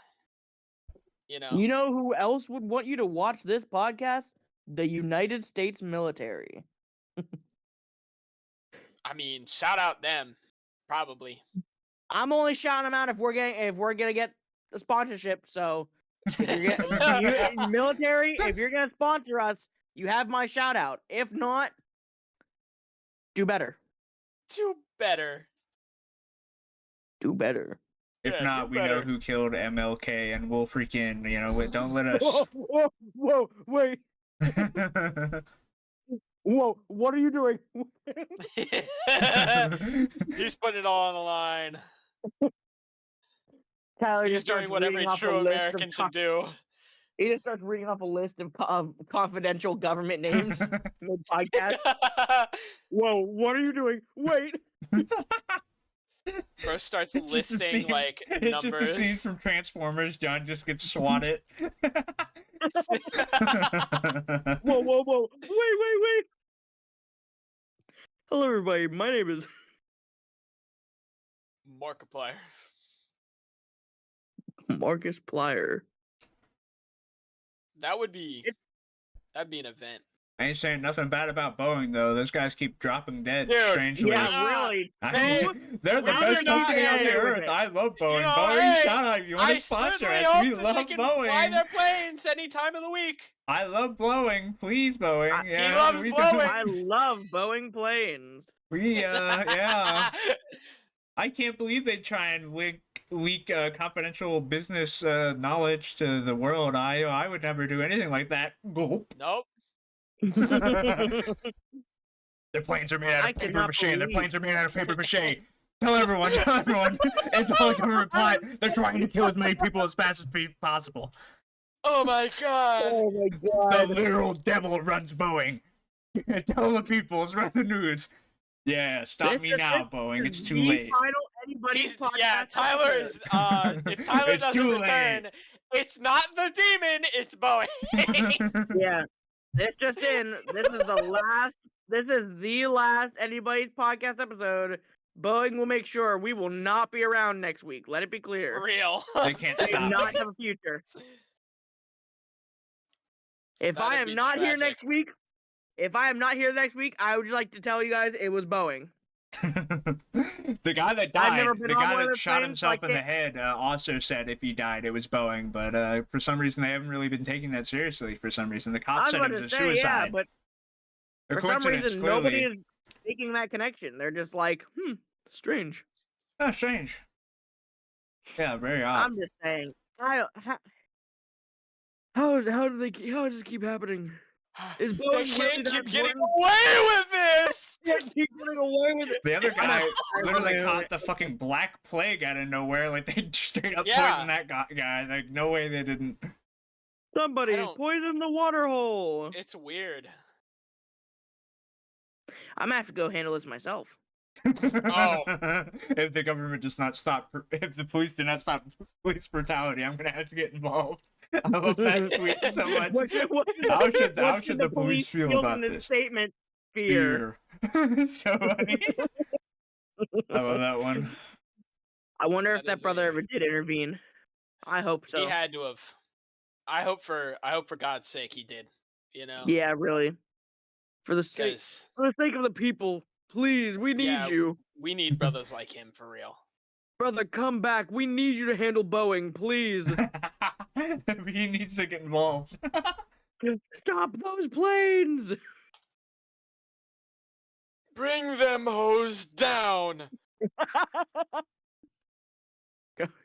You know. You know who else would want you to watch this podcast? The United States military. I mean, shout out them. Probably. I'm only shouting them out if we're gonna get the sponsorship. So if you're military, if you're gonna sponsor us, you have my shout out. If not, do better. Do better. Do better. If Yeah, not, do we know better. who killed MLK, and we'll freaking, don't let us. Whoa, wait. Whoa, what are you doing? He's putting it all on the line. Tyler He's just starts doing what every reading off a true list American of should do. He just starts reading off a list of confidential government names mid podcast. Whoa, what are you doing? Wait. Bro starts It's just the listing scene- like It's numbers. just the scene from Transformers. John just gets swatted. Whoa. Wait. Hello, everybody. My name is Markiplier. Marcus Plyer. That'd be an event. I ain't saying nothing bad about Boeing, though. Those guys keep dropping dead, Dude, strangely. Yeah, really. They're the we best are not company on the gay earth. with it. I love Boeing. You know, Boeing, hey, shout out. You want I to sponsor certainly us? hope We that love they can fly Boeing. their planes any time of the week. I love Boeing. Please, Boeing. He Yeah, loves we Boeing. I love Boeing planes. We, yeah. I can't believe they try and leak confidential business knowledge to the world. I would never do anything like that. Gulp. Nope. Their planes are made out I of paper cannot mache. Their believe- planes are made out of paper mache. Tell everyone. It's all government plot. They're trying to kill as many people as fast as possible. Oh my god. Oh my The god. literal devil runs Boeing. Tell the people. Spread the news. Yeah, stop me now, Boeing. It's too late. Yeah, Tyler is. If Tyler It's doesn't too return, it's not the demon. It's Boeing. Yeah. This just in. This is the last AnyBuddies podcast episode. Boeing will make sure we will not be around next week. Let it be clear. Real. They can't We do stop not me. have a future. If I am not here next week, I would like to tell you guys it was Boeing. The guy that died, the guy that shot himself in the head, also said if he died, it was Boeing. But for some reason, they haven't really been taking that seriously. For some reason, the cops said it was a suicide. Yeah, but for some reason, nobody is making that connection. They're just like, strange. Oh, strange. Yeah, very odd. I'm just saying. How does this keep happening? Is they can't keep getting away with this! The other guy literally caught the fucking Black Plague out of nowhere. Like, they straight up poisoned that guy. Like, no way they didn't. Somebody poisoned the water hole. It's weird. I'm gonna have to go handle this myself. If the government does not stop, if the police do not stop police brutality, I'm gonna have to get involved. I love that tweet so much. How should the police feel about this statement? Fear. So funny. I love that one. I wonder if that brother ever did intervene. I hope so. He had to have. I hope for God's sake he did. You know. Yeah, really. For the sake of the people, please, we need you. We need brothers like him for real. Brother, come back. We need you to handle Boeing, please. He needs to get involved. Stop those planes! Bring them hose down.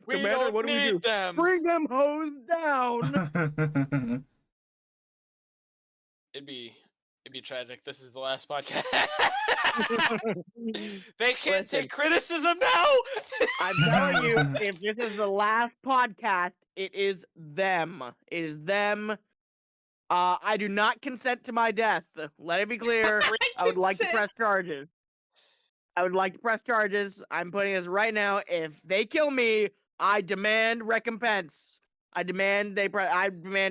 Commander, what do we do? Them. Bring them hose down. It'd be tragic. This is the last podcast. They can't take criticism now. I'm telling you, if this is the last podcast, it is them. It is them. I do not consent to my death. Let it be clear. I would like to press charges. I'm putting this right now. If they kill me, I demand recompense. I demand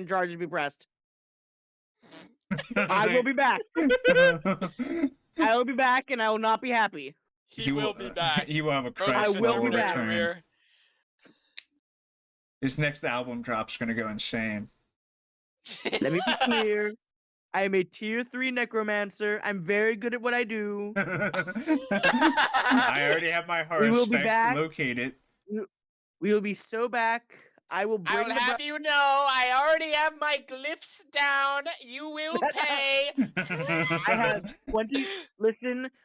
charges be pressed. I will be back. I will be back, and I will not be happy. He will be back. He will have a crash. I will be back. His next album drop's gonna go insane. Let me be clear. I am a tier 3 necromancer. I'm very good at what I do. I already have my heart located. We will be so back. I will have you know, I already have my glyphs down. You will pay.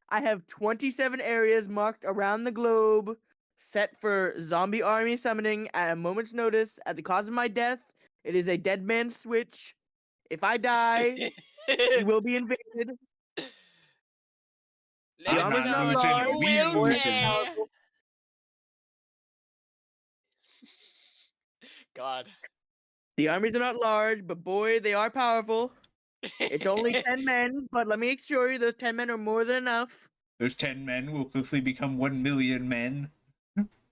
I have 27 areas marked around the globe set for zombie army summoning at a moment's notice. At the cause of my death, it is a dead man's switch. If I die, you will be invaded. The armor's not large. God. The armies are not large, but boy, they are powerful. It's only 10 men, but let me assure you, those 10 men are more than enough. Those 10 men will quickly become 1 million men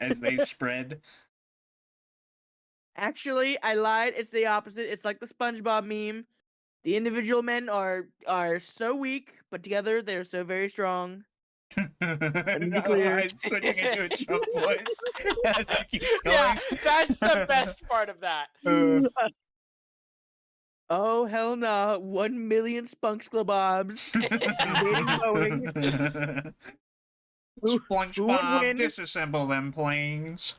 as they spread. Actually, I lied. It's the opposite. It's like the SpongeBob meme. The individual men are so weak, but together they are so very strong. I'm switching into a Trump voice. Yeah, that's the best part of that. Oh, hell no. 1 million spunksklabobs. SpongeBob, disassemble them planes.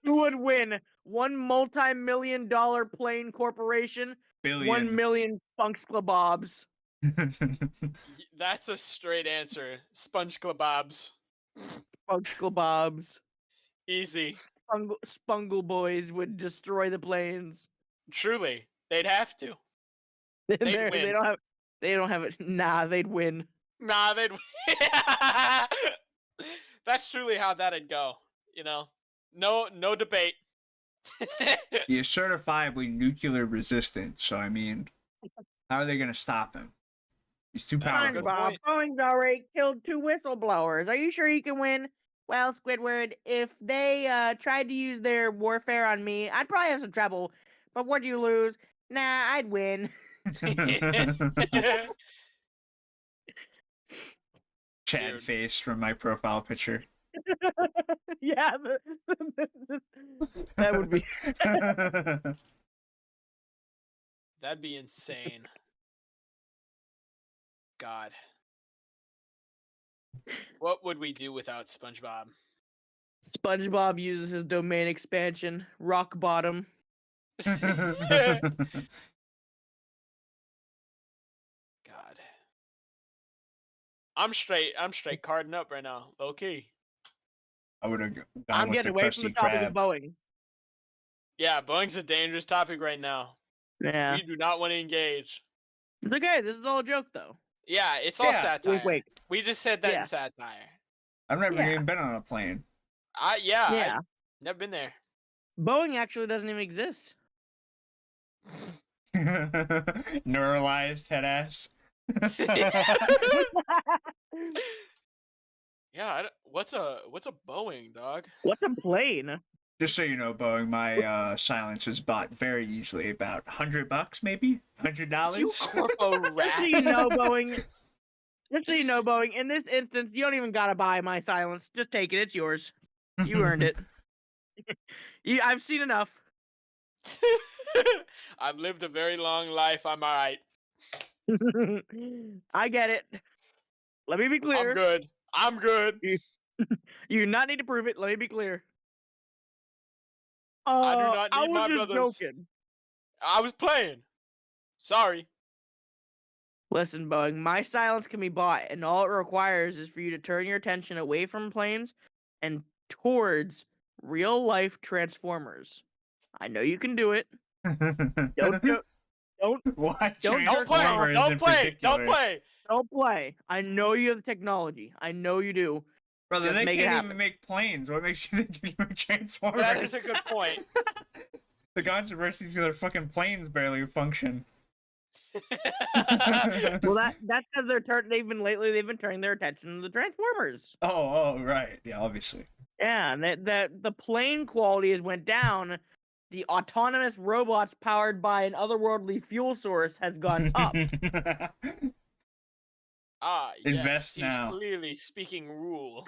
Who would win? One multi-million-dollar plane corporation? Billion. 1 million spunksklabobs. That's a straight answer. SpongeBobs. Spunksklabobs. Easy. Spungle boys would destroy the planes. Truly, they'd have to. They'd win. They don't have it. Nah, they'd win. Nah, they'd win. That's truly how that'd go. You know, no debate. He is certifiably nuclear resistant, so I mean, how are they gonna stop him? He's too powerful. Boeing's already killed 2 whistleblowers. Are you sure he can win? Well, Squidward, if they tried to use their warfare on me, I'd probably have some trouble. But would you lose? Nah, I'd win. Chad face from my profile picture. Yeah, that would be. That'd be insane. God. What would we do without SpongeBob? SpongeBob uses his domain expansion, rock bottom. God. I'm straight carding up right now. Okay. I would have gone I'm with getting the away from the Krusty topic Krab. of Boeing. Yeah, Boeing's a dangerous topic right now. Yeah. We do not want to engage. It's okay. This is all a joke, though. Yeah, it's all satire. Wait. We just said that in satire. I've never even been on a plane. I've never been there. Boeing actually doesn't even exist. Neuralized head ass. Yeah, what's a Boeing, dog? What's a plane? Just so you know, Boeing, my silence is bought very easily. About $100, maybe $100. You corpo rat. Just so you know, Boeing. Just so you know, Boeing. In this instance, you don't even gotta buy my silence. Just take it. It's yours. You earned it. I've seen enough. I've lived a very long life. I'm alright. I get it. Let me be clear. I'm good. You do not need to prove it. Let me be clear. I do not need my just brothers. joking. I was playing. Sorry. Listen, Boeing, my silence can be bought, and all it requires is for you to turn your attention away from planes and towards real-life Transformers. I know you can do it. Don't play. I know you have the technology. I know you do. Brother, Just they make it can't happen. even make planes. What makes you think you can make Transformers? That is a good point. The controversy is their fucking planes barely function. Well, that's because they've been turning their attention to the Transformers. Oh, right. Yeah, obviously. Yeah, and the plane quality has went down. The autonomous robots powered by an otherworldly fuel source has gone up. Invest yes, now. He's clearly speaking rule.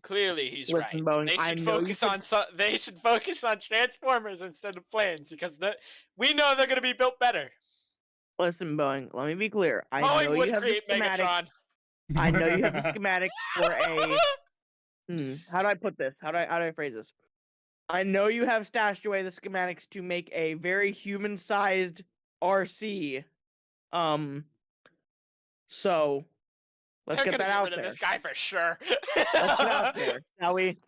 Clearly, he's Listen, right. Boeing, They should focus on Transformers instead of planes because we know they're going to be built better. Listen, Boeing, let me be clear. Boeing would create Megatron. I know you have the schematic for a. How do I put this? How do I phrase this? I know you have stashed away the schematics to make a very human-sized RC. So let's get that out there. This guy for sure. Let's get out there, shall we?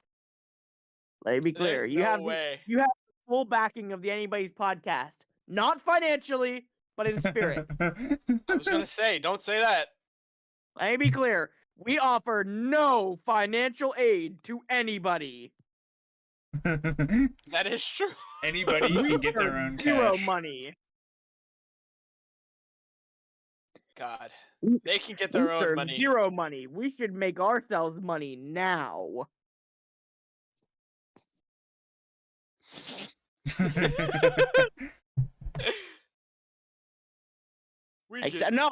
Let me be clear. There's you have way. You have the full backing of the AnyBuddies podcast, not financially, but in spirit. I was gonna say, don't say that. Let me be clear. We offer no financial aid to anybody. That is true. Anybody can get their own cash. Zero money. God. They can get their own money. Zero money. We should make ourselves money now. No,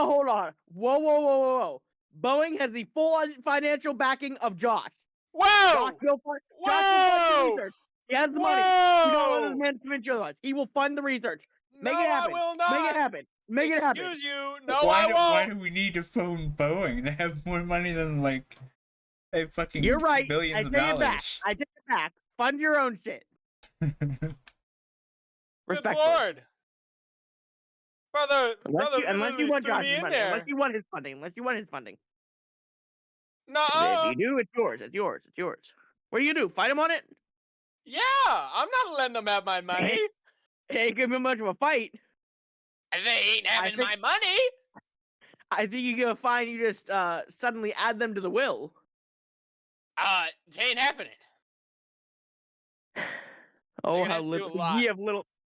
hold on. Whoa. Boeing has the full financial backing of Josh. Whoa! Josh will fund the research. He has the money. You don't let this man convince you otherwise. He will fund the research. Make it happen. I will not. Make it happen. Excuse you. No, I won't. Why do we need to phone Boeing? They have more money than they fucking. You're right. Billions of dollars. I take it back. Fund your own shit. Respectfully. Good Lord. Brother, unless you want Josh's money. There. Unless you want his funding. No. If you do, it's yours. What do you do? Fight him on it? Yeah, I'm not letting them have my money. It ain't gonna be much of a fight. They ain't having my money. I think you're gonna find you just suddenly add them to the will. It ain't happening. Oh, how little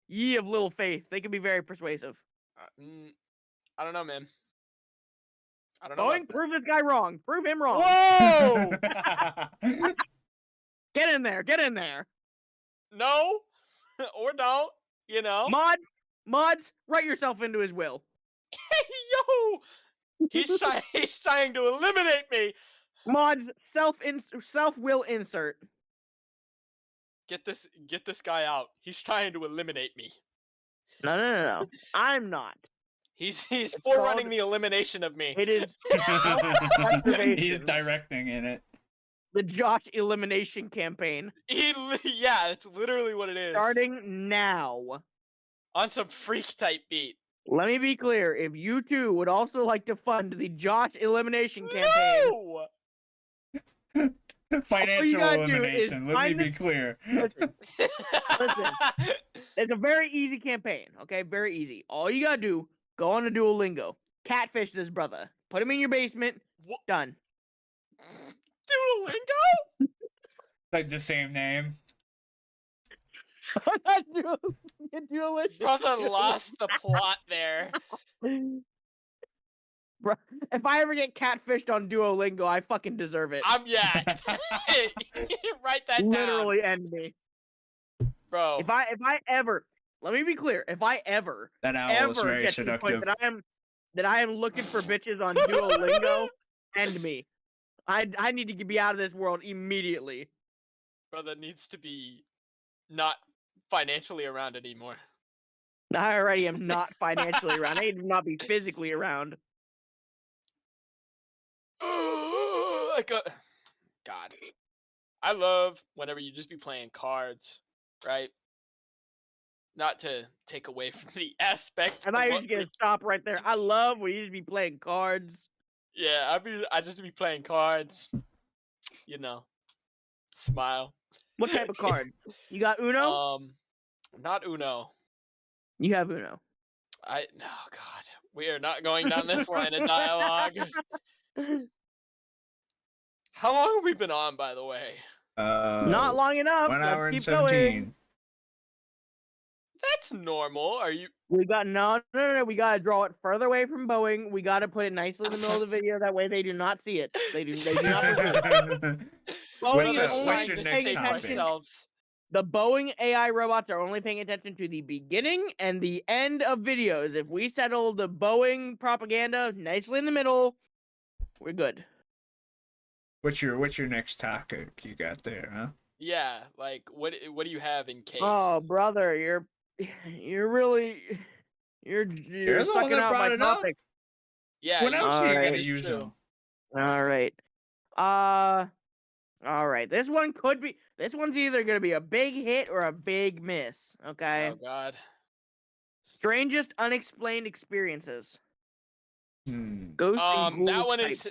ye of little faith. They can be very persuasive. I don't know, man. I don't know. Boeing, prove this guy wrong. Prove him wrong. Whoa! Get in there. No, or don't. You know. Mods, write yourself into his will. Yo, he's trying to eliminate me. Mods, self will insert. get this guy out. He's trying to eliminate me. No. I'm not. He's forerunning the elimination of me. It is He's directing in it. The Josh elimination campaign. Yeah, it's literally what it is. Starting now. On some freak type beat. Let me be clear. If you two would also like to fund the Josh elimination campaign. No! Financial elimination. Let me be clear. Listen. It's a very easy campaign, okay? Very easy. All you gotta do, go on to Duolingo. Catfish this brother. Put him in your basement. Done. Duolingo? Like the same name. Duolingo. Brother lost the plot there. Bro, if I ever get catfished on Duolingo, I fucking deserve it. Yeah. Write that down. Literally end me. Bro. If I ever, let me be clear, if I ever that owl was very get seductive. to the point that I am looking for bitches on Duolingo, end me. I need to be out of this world immediately. Brother needs to be not financially around anymore. I already am not financially around. I need to not be physically around. God. I love whenever you just be playing cards, right? Not to take away from the aspect. And I just gonna stop right there. I love when you just be playing cards. Yeah, I just be playing cards. You know, smile. What type of card? You got Uno? Not Uno. You have Uno. No, God, we are not going down this line of dialogue. How long have we been on, by the way? Not long enough. 1 hour and keep 17. Going. That's normal. Are you? We got no. We gotta draw it further away from Boeing. We gotta put it nicely in the middle of the video. That way they do not see it. They do not. Boeing is only paying attention. The Boeing AI robots are only paying attention to the beginning and the end of videos. If we settle the Boeing propaganda nicely in the middle, we're good. What's your next topic you got there, huh? Yeah, like what do you have in case? Oh, brother, you're really you're sucking out my topic. Yeah. What else are you gonna use them? All right. All right. This one's either gonna be a big hit or a big miss. Okay. Oh God. Strangest unexplained experiences. Ghost and Ghoul. That one is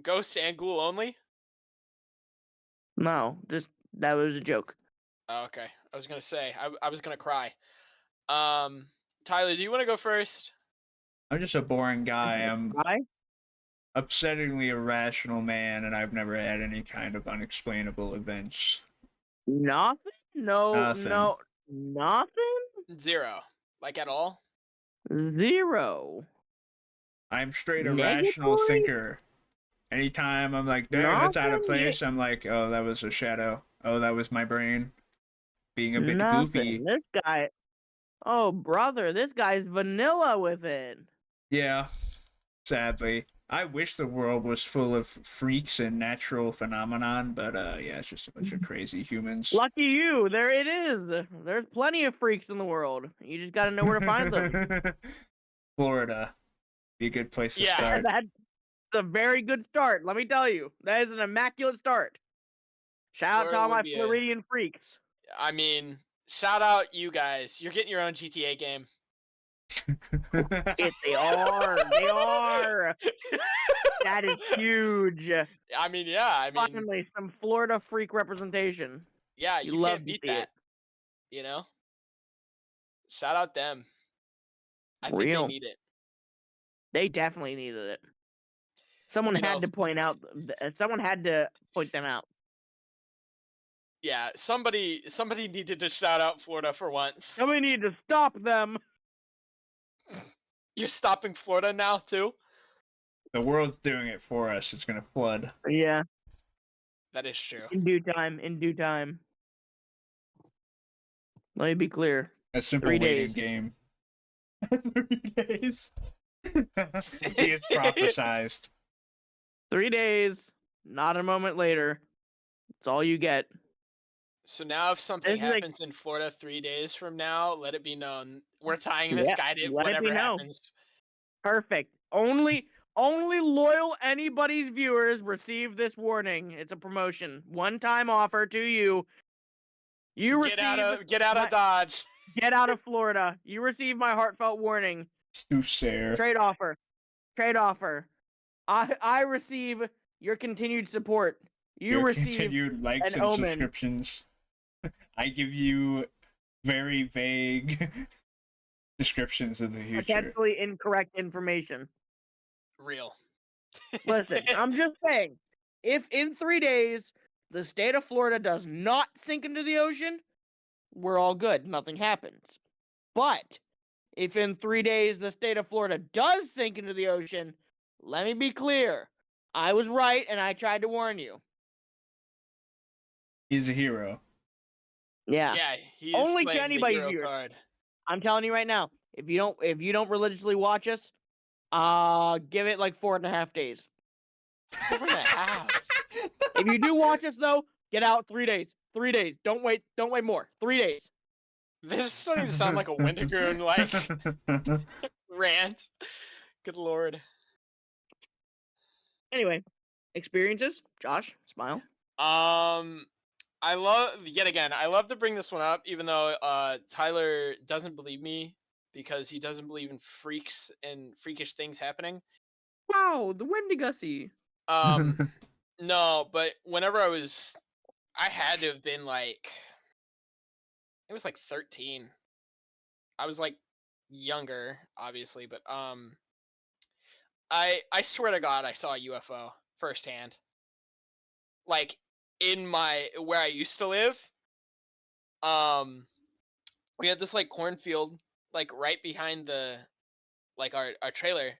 Ghost and Ghoul only? No, just that was a joke. Oh, okay. I was gonna say I was gonna cry. Tyler, do you want to go first? I'm just a boring guy. I'm upsettingly irrational man, and I've never had any kind of unexplainable events. Nothing? No. Nothing? Zero. Like at all? Zero. I'm straight irrational thinker. Anytime I'm like, damn, that's out of place, I'm like, oh, that was a shadow. Oh, that was my brain being a bit goofy. This guy, oh, brother, this guy's vanilla with it. Yeah, sadly. I wish the world was full of freaks and natural phenomenon, but yeah, it's just a bunch of crazy humans. Lucky you, there it is. There's plenty of freaks in the world. You just gotta know where to find them. Florida, be a good place to start. That's a very good start. Let me tell you, that is an immaculate start. Shout out to all my Floridian freaks. I mean, shout out you guys. You're getting your own GTA game. Yes, they are. That is huge. I mean, yeah. Finally, some Florida freak representation. Yeah, you can't beat that. You know? Shout out them. I think they need it. They definitely needed it. Someone had to point them out. Yeah, somebody needed to shout out Florida for once. Somebody needed to stop them. You're stopping Florida now too? The world's doing it for us. It's gonna flood. Yeah. That is true. In due time. Let me be clear. A simple waiting game. 3 days. He is prophesized. 3 days. Not a moment later. It's all you get. So now if something happens in Florida 3 days from now, let it be known. We're tying this guy to whatever happens. Perfect. Only loyal AnyBuddies viewers receive this warning. It's a promotion. One-time offer to you. You get out of Dodge. Get out of Florida. You receive my heartfelt warning. Trade offer. I receive your continued support. You receive continued likes and subscriptions. I give you very vague descriptions of the future. Potentially incorrect information. Real. Listen, I'm just saying, if in 3 days the state of Florida does not sink into the ocean, we're all good. Nothing happens. But if in 3 days the state of Florida does sink into the ocean, let me be clear. I was right and I tried to warn you. He's a hero. Yeah, he's only to anybody's viewers. Card. I'm telling you right now, if you don't religiously watch us, give it like 4.5 days. 4.5. If you do watch us though, get out 3 days. 3 days. Don't wait more. 3 days. This is starting to sound like a Wendigoon rant. Good lord. Anyway, experiences. Josh, smile. I love to bring this one up, even though Tyler doesn't believe me because he doesn't believe in freaks and freakish things happening. Wow, the Wendigussie. No, but whenever I had to have been like, it was like 13. I was like younger, obviously, but I swear to God, I saw a UFO firsthand. Like in where I used to live, we had this like cornfield like right behind the like our trailer,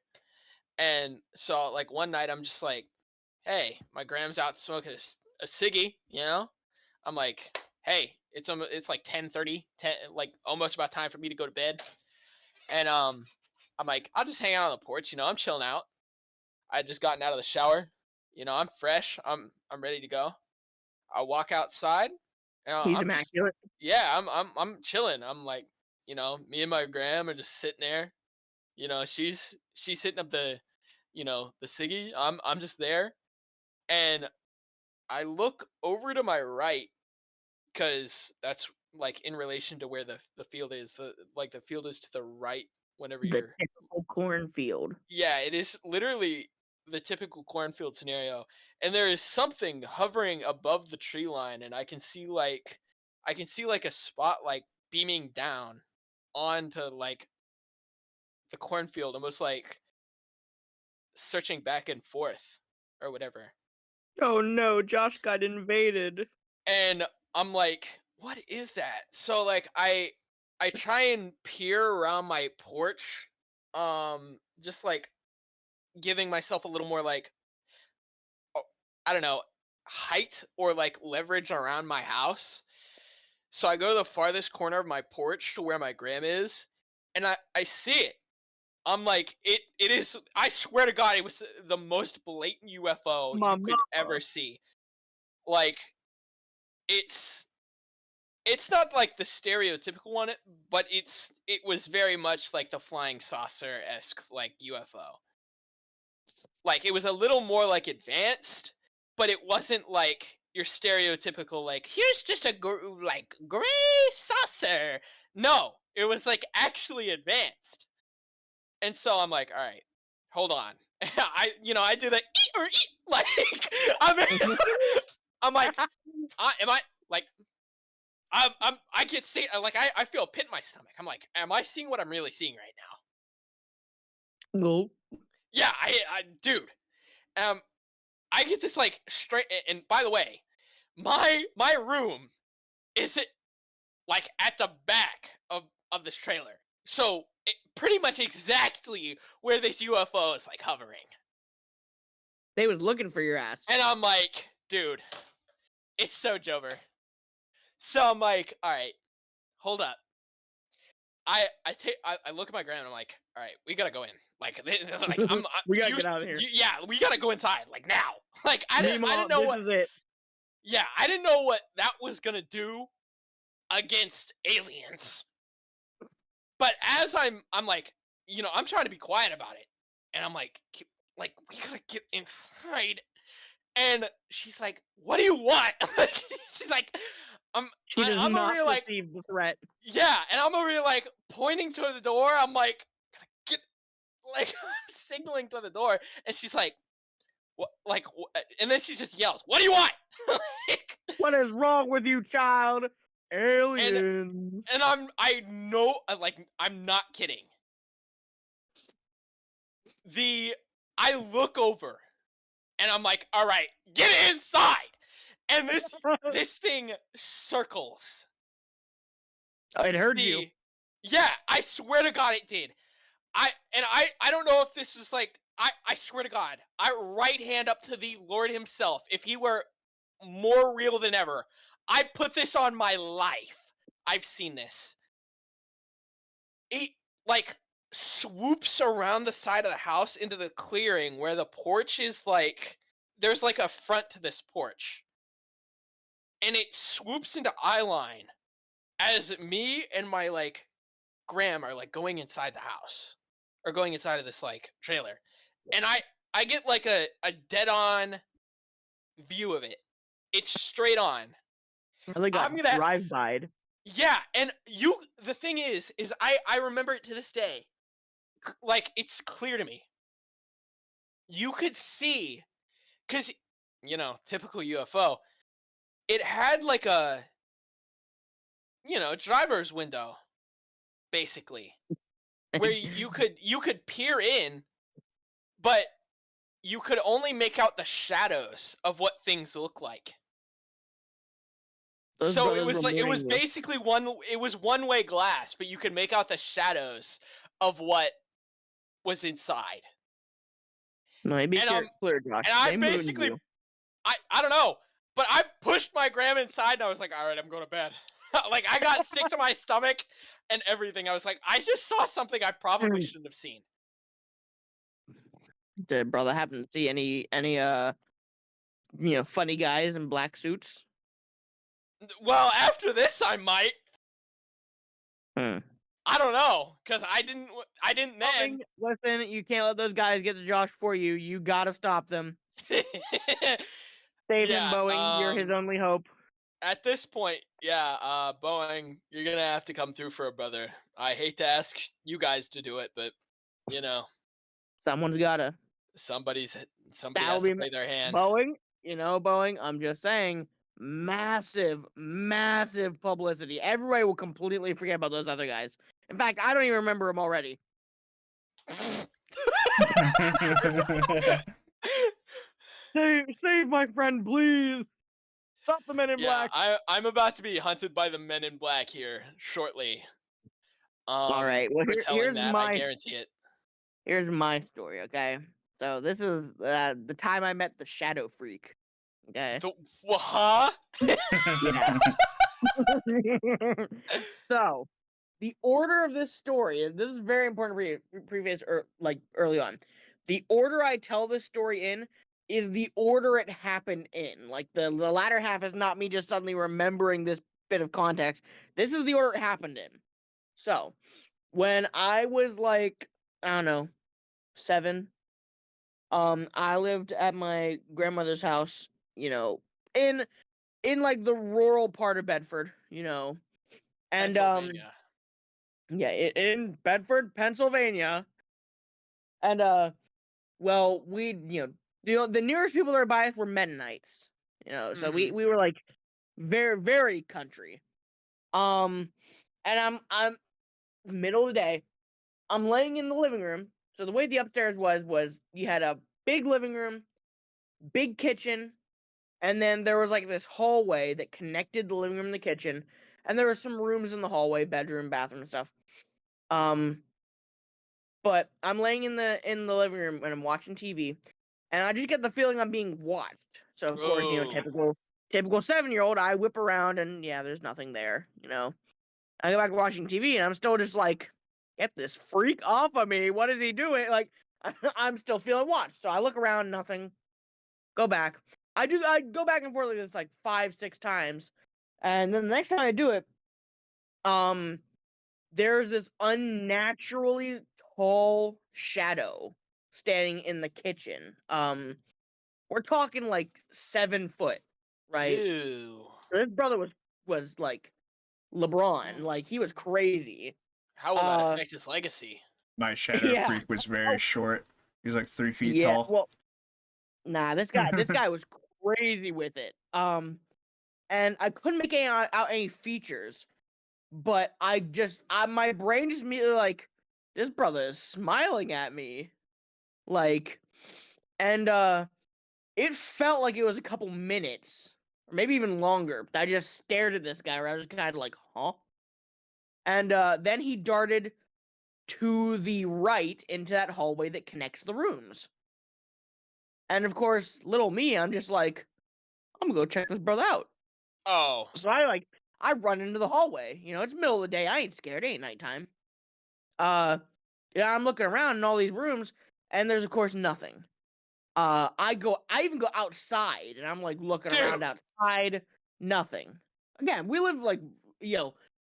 and so like one night I'm just like, hey, my gram's out smoking a ciggy, you know. I'm like, hey, it's like 10:30, like almost about time for me to go to bed, and I'm like, I'll just hang out on the porch, you know, I'm chilling out. I just gotten out of the shower, you know, I'm fresh, I'm ready to go. I walk outside. He's immaculate. I'm chilling. I'm like, you know, me and my gram are just sitting there. You know, she's hitting up the, you know, the ciggy. I'm just there, and I look over to my right, because that's like in relation to where the field is. The field is to the right whenever the typical cornfield. Yeah, it is literally the typical cornfield scenario, and there is something hovering above the tree line, and I can see like a spot like beaming down onto like the cornfield, almost like searching back and forth or whatever. Oh no, Josh got invaded. And I'm like, what is that? So like I try and peer around my porch, just like giving myself a little more like, I don't know, height or like leverage around my house. So I go to the farthest corner of my porch to where my gram is, and I see it. I'm like, it is, I swear to God, it was the most blatant UFO you could ever see. Like, it's not like the stereotypical one, but it was very much like the flying saucer-esque like UFO. Like, it was a little more like advanced, but it wasn't like your stereotypical like, here's just a gray saucer. No, it was like actually advanced. And so I'm like, all right, hold on. I do the like I'm like, am I like, I get sick, like I feel a pit in my stomach. I'm like, am I seeing what I'm really seeing right now? No. Yeah, I dude. I get this like straight, and by the way, my room is like at the back of this trailer. So pretty much exactly where this UFO is like hovering. They was looking for your ass. And I'm like, dude, it's so Jover. So I'm like, all right, hold up. I look at my gram and I'm like, all right, we gotta go in. Like we gotta get out of here. Yeah, we gotta go inside like now. Like I didn't know what. This is it. Yeah, I didn't know what that was gonna do against aliens. But as I'm like, I'm trying to be quiet about it, and I'm like, we gotta get inside. And she's like, "What do you want?" She's like, She does I'm over not here like, perceive the threat. yeah, and I'm over here like pointing to the door. I'm like, "Gotta get," like signaling to the door, and she's like, "What?" Like, and then she just yells, "What do you want?" Like, What is wrong with you, child? and Aliens. and I know, like, I'm not kidding. I look over and I'm like, all right, get inside. And this thing circles. It heard you. Yeah, I swear to God it did. I don't know if this is like, I swear to God, I right hand up to the Lord himself. If he were more real than ever, I put this on my life. I've seen this. It like swoops around the side of the house into the clearing where the porch is like, there's like a front to this porch. And it swoops into eye line as me and my like Graham are like going inside the house or going inside of this like trailer. And I get like a dead on view of it. It's straight on. I like I'm a gonna drive-by. Yeah, and the thing is I remember it to this day. Like, it's clear to me. You could see, because, typical UFO, it had like a, driver's window, basically, where you could peer in, but you could only make out the shadows of what things look like. Those So it brothers was were like, it was mourning you. basically one-way glass, but you could make out the shadows of what was inside. No, be And clear, Josh. and I They mooned basically, you. I don't know, but I pushed my gram inside and I was like, all right, I'm going to bed. Like, I got sick to my stomach and everything. I was like, I just saw something I probably shouldn't have seen. Did brother happen to see any funny guys in black suits? Well, after this, I might. Hmm. I don't know, because I didn't then. Listen, you can't let those guys get to Josh for you. You gotta stop them. Save him, Yeah, Boeing. You're his only hope. at this point, yeah, Boeing, you're gonna have to come through for a brother. I hate to ask you guys to do it, but Someone's gotta. somebody That'll has be to play their hand. Boeing. Boeing. I'm just saying, massive, massive publicity. Everybody will completely forget about those other guys. In fact, I don't even remember them already. Save my friend, please. Stop the Men in Black. I'm about to be hunted by the Men in Black here shortly. All right. Well, here's I guarantee it. Here's my story. Okay. So this is the time I met the Shadow Freak. Okay. Huh? Yeah. So the order of this story, and this is very important. Previous or like early on, the order I tell this story in is the order it happened in. Like the latter half is not me just suddenly remembering this bit of context. This is the order it happened in. So when I was like, I don't know, 7, I lived at my grandmother's house, in like the rural part of Bedford, and Pennsylvania. yeah, in Bedford, Pennsylvania, and well, we, the nearest people that were by us were Mennonites, so we were like very, very country, and I'm middle of the day, I'm laying in the living room. So the way the upstairs was you had a big living room, big kitchen, and then there was like this hallway that connected the living room and the kitchen, and there were some rooms in the hallway, bedroom, bathroom, and stuff. But I'm laying in the living room and I'm watching TV, and I just get the feeling I'm being watched. So of course, typical 7-year-old, I whip around and yeah, there's nothing there. I go back watching TV and I'm still just like, get this freak off of me. What is he doing? Like, I'm still feeling watched. So I look around, nothing. Go back. I go back and forth like this like 5-6 times, and then the next time I do it, there's this unnaturally tall shadow standing in the kitchen. We're talking like 7 foot, right? Ew. This brother was like LeBron, like he was crazy. How will that affect his legacy? My shadow freak was very short. He was like 3 feet tall. Well, nah, this guy was crazy with it. And I couldn't make out any features, but my brain just immediately like, this brother is smiling at me, like, and it felt like it was a couple minutes, or maybe even longer. But I just stared at this guy, where I was kind of like, huh? And then he darted to the right into that hallway that connects the rooms. And of course, little me, I'm just like, I'm gonna go check this brother out. Oh. So I run into the hallway. You know, it's middle of the day. I ain't scared. It ain't nighttime. I'm looking around in all these rooms, and there's of course nothing. I even go outside, and I'm like looking around outside. Nothing. Again, we live like,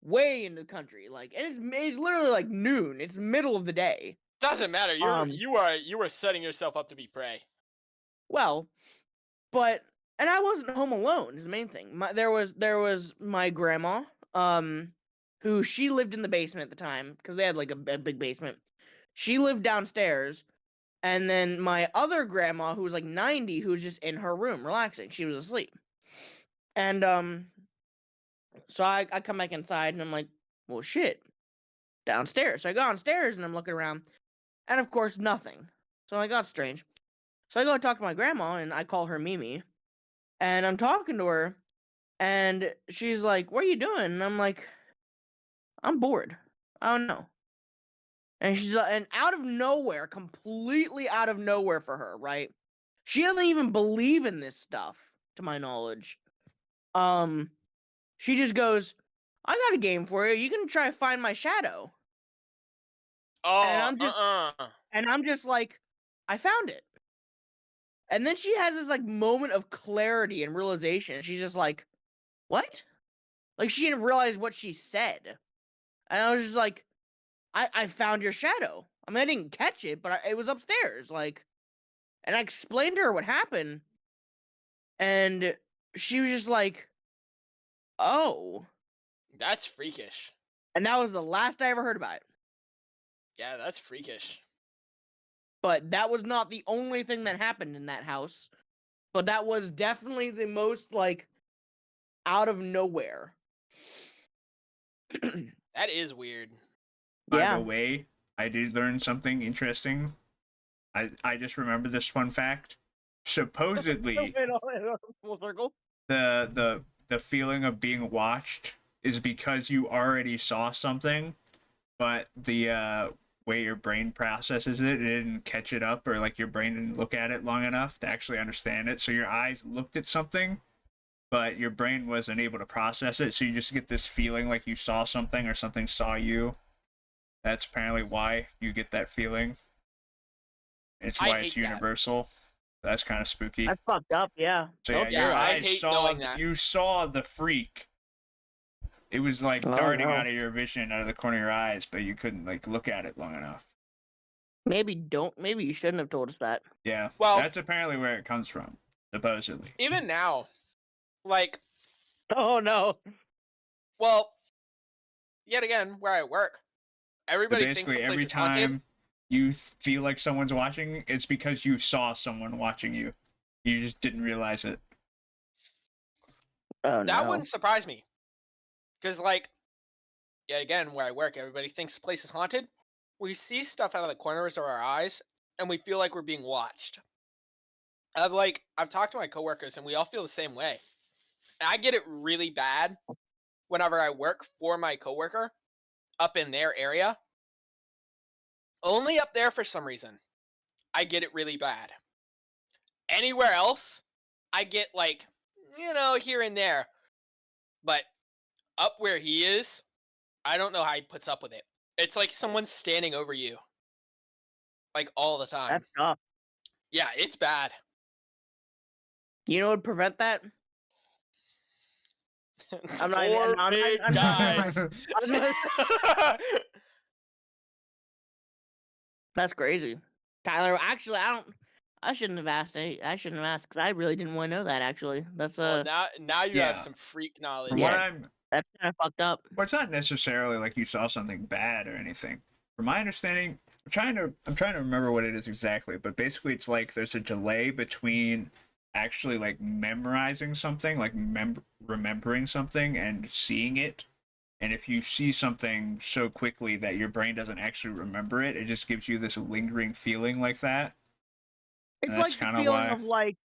way in the country. Like, and it's literally like noon. It's middle of the day. Doesn't matter. You are setting yourself up to be prey. Well, and I wasn't home alone is the main thing. There was my grandma, who she lived in the basement at the time because they had like a big basement. She lived downstairs, and then my other grandma, who was like 90, who was just in her room relaxing. She was asleep, and so I come back inside, and I'm like, well, shit, downstairs. So I go downstairs, and I'm looking around, and of course nothing. So I got strange. So I go talk to my grandma, and I call her Mimi. And I'm talking to her, and she's like, "What are you doing?" And I'm like, "I'm bored. I don't know." And and out of nowhere, completely out of nowhere for her, right? She doesn't even believe in this stuff, to my knowledge. She just goes, "I got a game for you. You can try to find my shadow." Oh, and I'm just like, "I found it." And then she has this like moment of clarity and realization. She's just like, "What?" Like, she didn't realize what she said. And I was just like, I found your shadow. I mean, I didn't catch it, but it was upstairs. Like, and I explained to her what happened. And she was just like, oh. That's freakish. And that was the last I ever heard about it. Yeah, that's freakish. But that was not the only thing that happened in that house. But that was definitely the most, like, out of nowhere. That is weird. By the way, I did learn something interesting. I just remember this fun fact. Supposedly, full circle. The feeling of being watched is because you already saw something, but the way your brain processes it didn't catch it up, or like your brain didn't look at it long enough to actually understand it. So your eyes looked at something, but your brain wasn't able to process it. So you just get this feeling like you saw something or something saw you. That's apparently why you get that feeling. It's why it's universal. That's kind of spooky. That's fucked up, yeah. So yeah, your eyes saw, you saw the freak. It was like darting out of your vision, out of the corner of your eyes, but you couldn't like look at it long enough. Maybe you shouldn't have told us that. Yeah, well, that's apparently where it comes from, supposedly. Even now, like, oh no. Well, yet again, where I work, everybody thinks basically every time you feel like someone's watching, it's because you saw someone watching you. You just didn't realize it. Oh, that wouldn't surprise me. Because, like, yet again, where I work, everybody thinks the place is haunted. We see stuff out of the corners of our eyes, and we feel like we're being watched. I've talked to my coworkers, and we all feel the same way. And I get it really bad whenever I work for my coworker up in their area. Only up there for some reason, I get it really bad. Anywhere else, I get, like, here and there. But up where he is, I don't know how he puts up with it. It's like someone's standing over you. Like, all the time. That's tough. Yeah, it's bad. You know what would prevent that? I'm not guys. That's crazy. Tyler, actually, I shouldn't have asked. I shouldn't have asked because I really didn't want to know that. Actually, that's Well, now you have Yeah. some freak knowledge. From Yeah. what I'm, that's kind of fucked up. well, it's not necessarily like you saw something bad or anything. From my understanding, I'm trying to remember what it is exactly, but basically it's like there's a delay between actually like memorizing something, like remembering something and seeing it. And if you see something so quickly that your brain doesn't actually remember it, it just gives you this lingering feeling like that. It's like the feeling of like,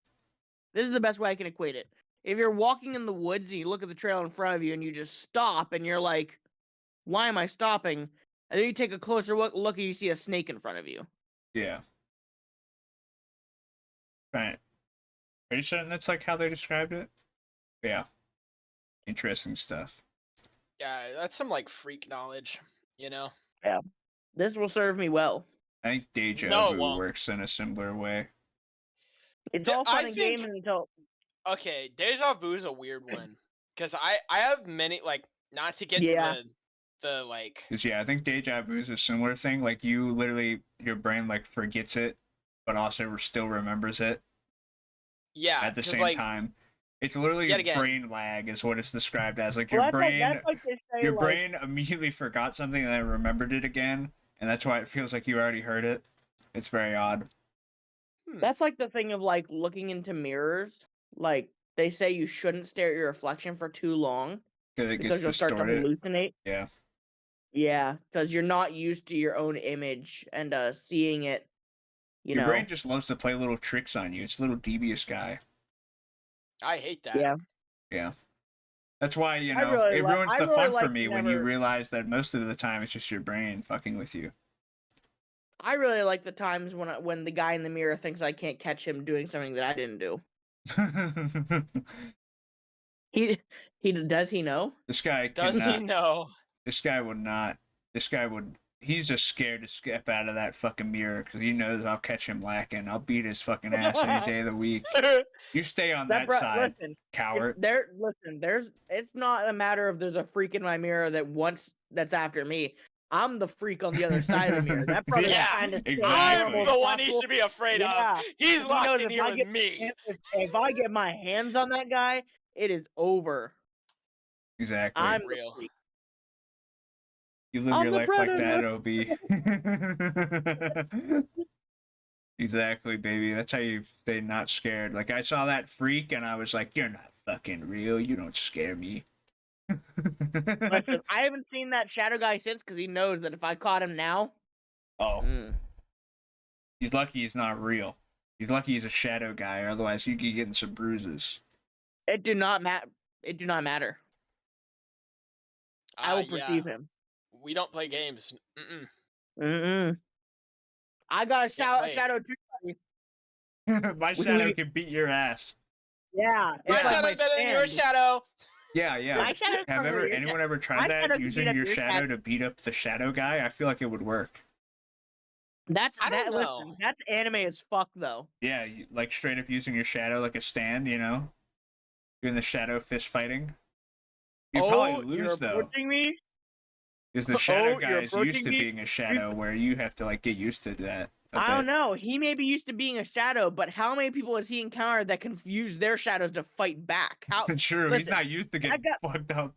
this is the best way I can equate it. If you're walking in the woods and you look at the trail in front of you and you just stop and you're like, why am I stopping? And then you take a closer look and you see a snake in front of you. Yeah. Right. Are you certain that's like how they described it? Yeah. Interesting stuff. Yeah, that's some like freak knowledge, you know? Yeah. This will serve me well. I think deja vu works in a similar way. It's all fun and games until... Okay, deja vu is a weird one. Because I have many, like, not to get the like... Because, yeah, I think deja vu is a similar thing. Like, you literally, your brain, like, forgets it, but also still remembers it. Yeah. At the same time. It's literally brain lag is what it's described as. Like, your brain, your brain immediately forgot something and then remembered it again, and that's why it feels like you already heard it. It's very odd. That's like the thing of, like, looking into mirrors. Like, they say you shouldn't stare at your reflection for too long because you'll start to hallucinate. Yeah. Yeah, because you're not used to your own image and seeing it, your brain just loves to play little tricks on you. It's a little devious guy. I hate that. Yeah. Yeah. That's why, it ruins the fun for me when you realize that most of the time it's just your brain fucking with you. I really like the times when the guy in the mirror thinks I can't catch him doing something that I didn't do. Does he know? This guy does he know? This guy would not. This guy would. He's just scared to step out of that fucking mirror because he knows I'll catch him lacking. I'll beat his fucking ass any day of the week. You stay on that side, coward. It's not a matter of there's a freak in my mirror that's after me. I'm the freak on the other side of the mirror. That brother kind of I'm the one he should be afraid of. He's locked in here with me. If I get my hands on that guy, it is over. Exactly. I'm the freak. You live your life like that, OB. Exactly, baby. That's how you stay not scared. Like, I saw that freak and I was like, you're not fucking real. You don't scare me. Listen, I haven't seen that shadow guy since because he knows that if I caught him now... Oh. He's lucky he's not real. He's lucky he's a shadow guy, or otherwise he'd be getting some bruises. It do not matter. I will perceive him. We don't play games. I got a shadow too, buddy. My shadow can beat your ass. Yeah. My shadow's better than your shadow. Yeah. Have anyone ever tried that, using your shadow to beat up the shadow guy? I feel like it would work. Listen, that's anime as fuck, though. Yeah, like straight up using your shadow like a stand, doing the shadow fist fighting. You'd probably lose, though. Me? Because the shadow guy is used to being a shadow, where you have to like get used to that. I don't know. He may be used to being a shadow, but how many people has he encountered that can use their shadows to fight back? True, he's not used to getting fucked up.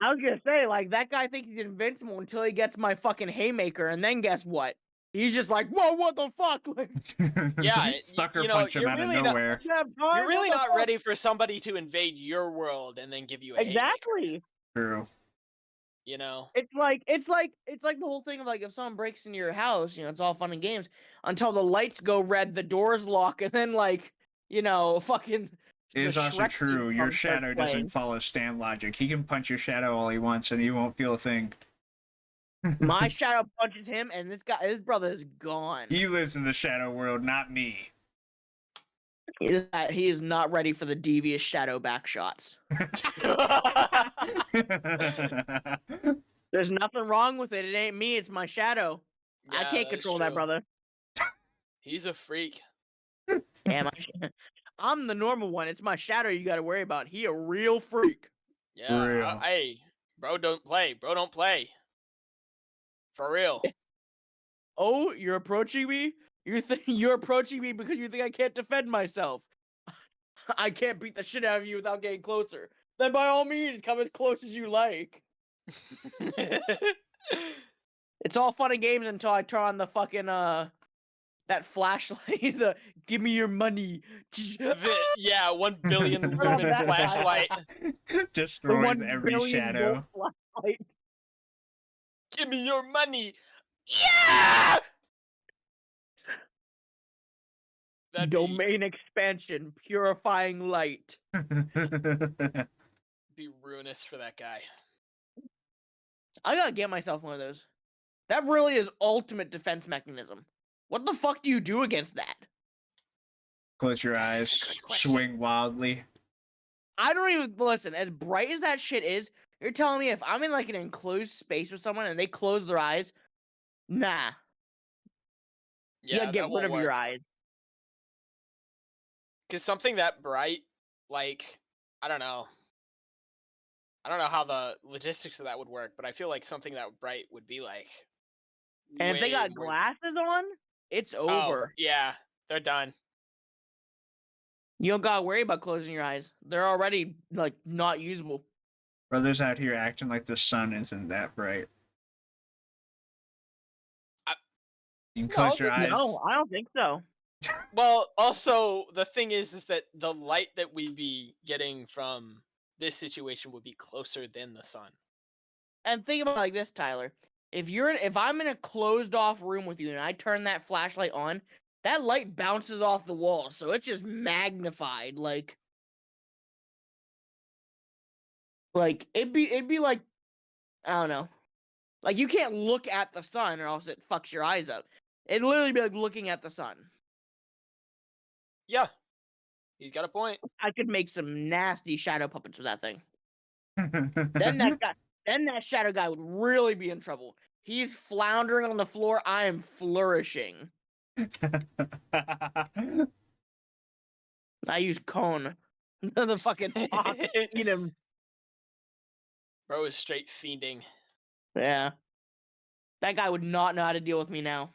I was gonna say, like, that guy thinks he's invincible until he gets my fucking haymaker, and then guess what? He's just like, whoa, what the fuck? Yeah, sucker punch him out of nowhere. You're really not ready for somebody to invade your world and then give you a exactly. True. It's like the whole thing of, like, if someone breaks into your house, it's all fun and games until the lights go red, the doors lock, and then, like, fucking. It is also true. Your shadow doesn't follow stand logic. He can punch your shadow all he wants, and you won't feel a thing. My shadow punches him, and his brother is gone. He lives in the shadow world, not me. He is not ready for the devious shadow back shots. There's nothing wrong with it. It ain't me. It's my shadow. I can't control that, brother. He's a freak. Yeah, I'm the normal one. It's my shadow you got to worry about. He a real freak. Yeah. Real. Hey, bro, don't play. Bro, don't play. For real. Oh, you're approaching me? You're approaching me because you think I can't defend myself. I can't beat the shit out of you without getting closer. Then by all means, come as close as you like. It's all fun and games until I turn on the fucking that flashlight. The give me your money. Yeah, 1 billion Turn on lumen that flashlight. The Destroys 1 every billion shadow. volt flashlight. Give me your money. Yeah. That'd Domain expansion, purifying light. be ruinous for that guy. I gotta get myself one of those. That really is ultimate defense mechanism. What the fuck do you do against that? Close your eyes, That's a good question. swing wildly. I don't even listen. As bright as that shit is, you're telling me if I'm in like an enclosed space with someone and they close their eyes, nah. You Yeah, gotta get that rid won't of work. your eyes. Because something that bright, like, I don't know. I don't know how the logistics of that would work, but I feel like something that bright would be like. And if they way got more- glasses on, it's Oh, over. yeah, they're done. You don't gotta worry about closing your eyes. They're already like not usable. Brothers out here acting like the sun isn't that bright. You can close your eyes. No, I don't think so. Well, also the thing is that the light that we'd be getting from this situation would be closer than the sun. And think about it like this, Tyler. If I'm in a closed off room with you and I turn that flashlight on, that light bounces off the wall, so it's just magnified. Like it'd be like, I don't know. Like you can't look at the sun or else it fucks your eyes up. It'd literally be like looking at the sun. Yeah, he's got a point. I could make some nasty shadow puppets with that thing. Then that shadow guy would really be in trouble. He's floundering on the floor. I am flourishing. I use cone. The fucking fox eat him. Bro is straight fiending. Yeah. That guy would not know how to deal with me now.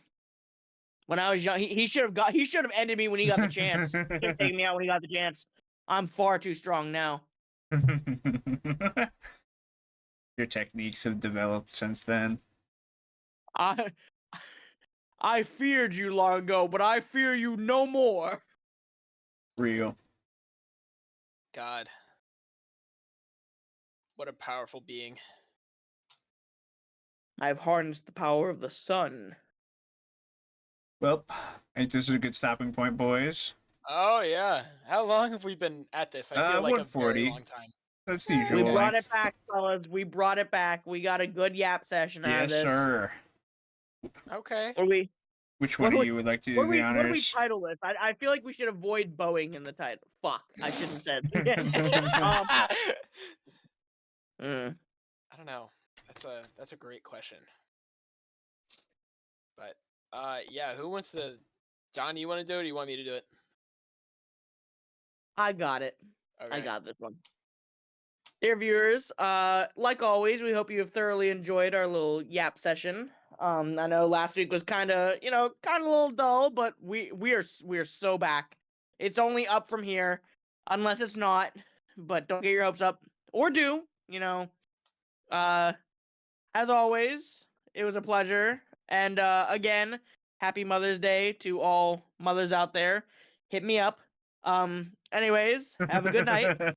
When I was young, he should have ended me when he got the chance. He should have taken me out when he got the chance. I'm far too strong now. Your techniques have developed since then. I feared you long ago, but I fear you no more. Real. God. What a powerful being. I've harnessed the power of the sun. Well, I think this is a good stopping point, boys. Oh yeah. How long have we been at this? I feel like a 140. very long time. That's the We usual brought length. it back, fellas. We brought it back. We got a good yap session out of Yes, this. sir. Okay. Which one of you would like to do the What do we honors? title this? I feel like we should avoid Boeing in the title. Fuck, I shouldn't have said. I don't know. That's a great question. But yeah, who wants to? John, you want to do it? Or you want me to do it? I got it. Okay. I got this one. Dear viewers, like always, we hope you have thoroughly enjoyed our little yap session. I know last week was kind of a little dull, but we are so back. It's only up from here, unless it's not. But don't get your hopes up, or do. As always, it was a pleasure. And again, happy Mother's Day to all mothers out there. Hit me up. Anyways, have a good night.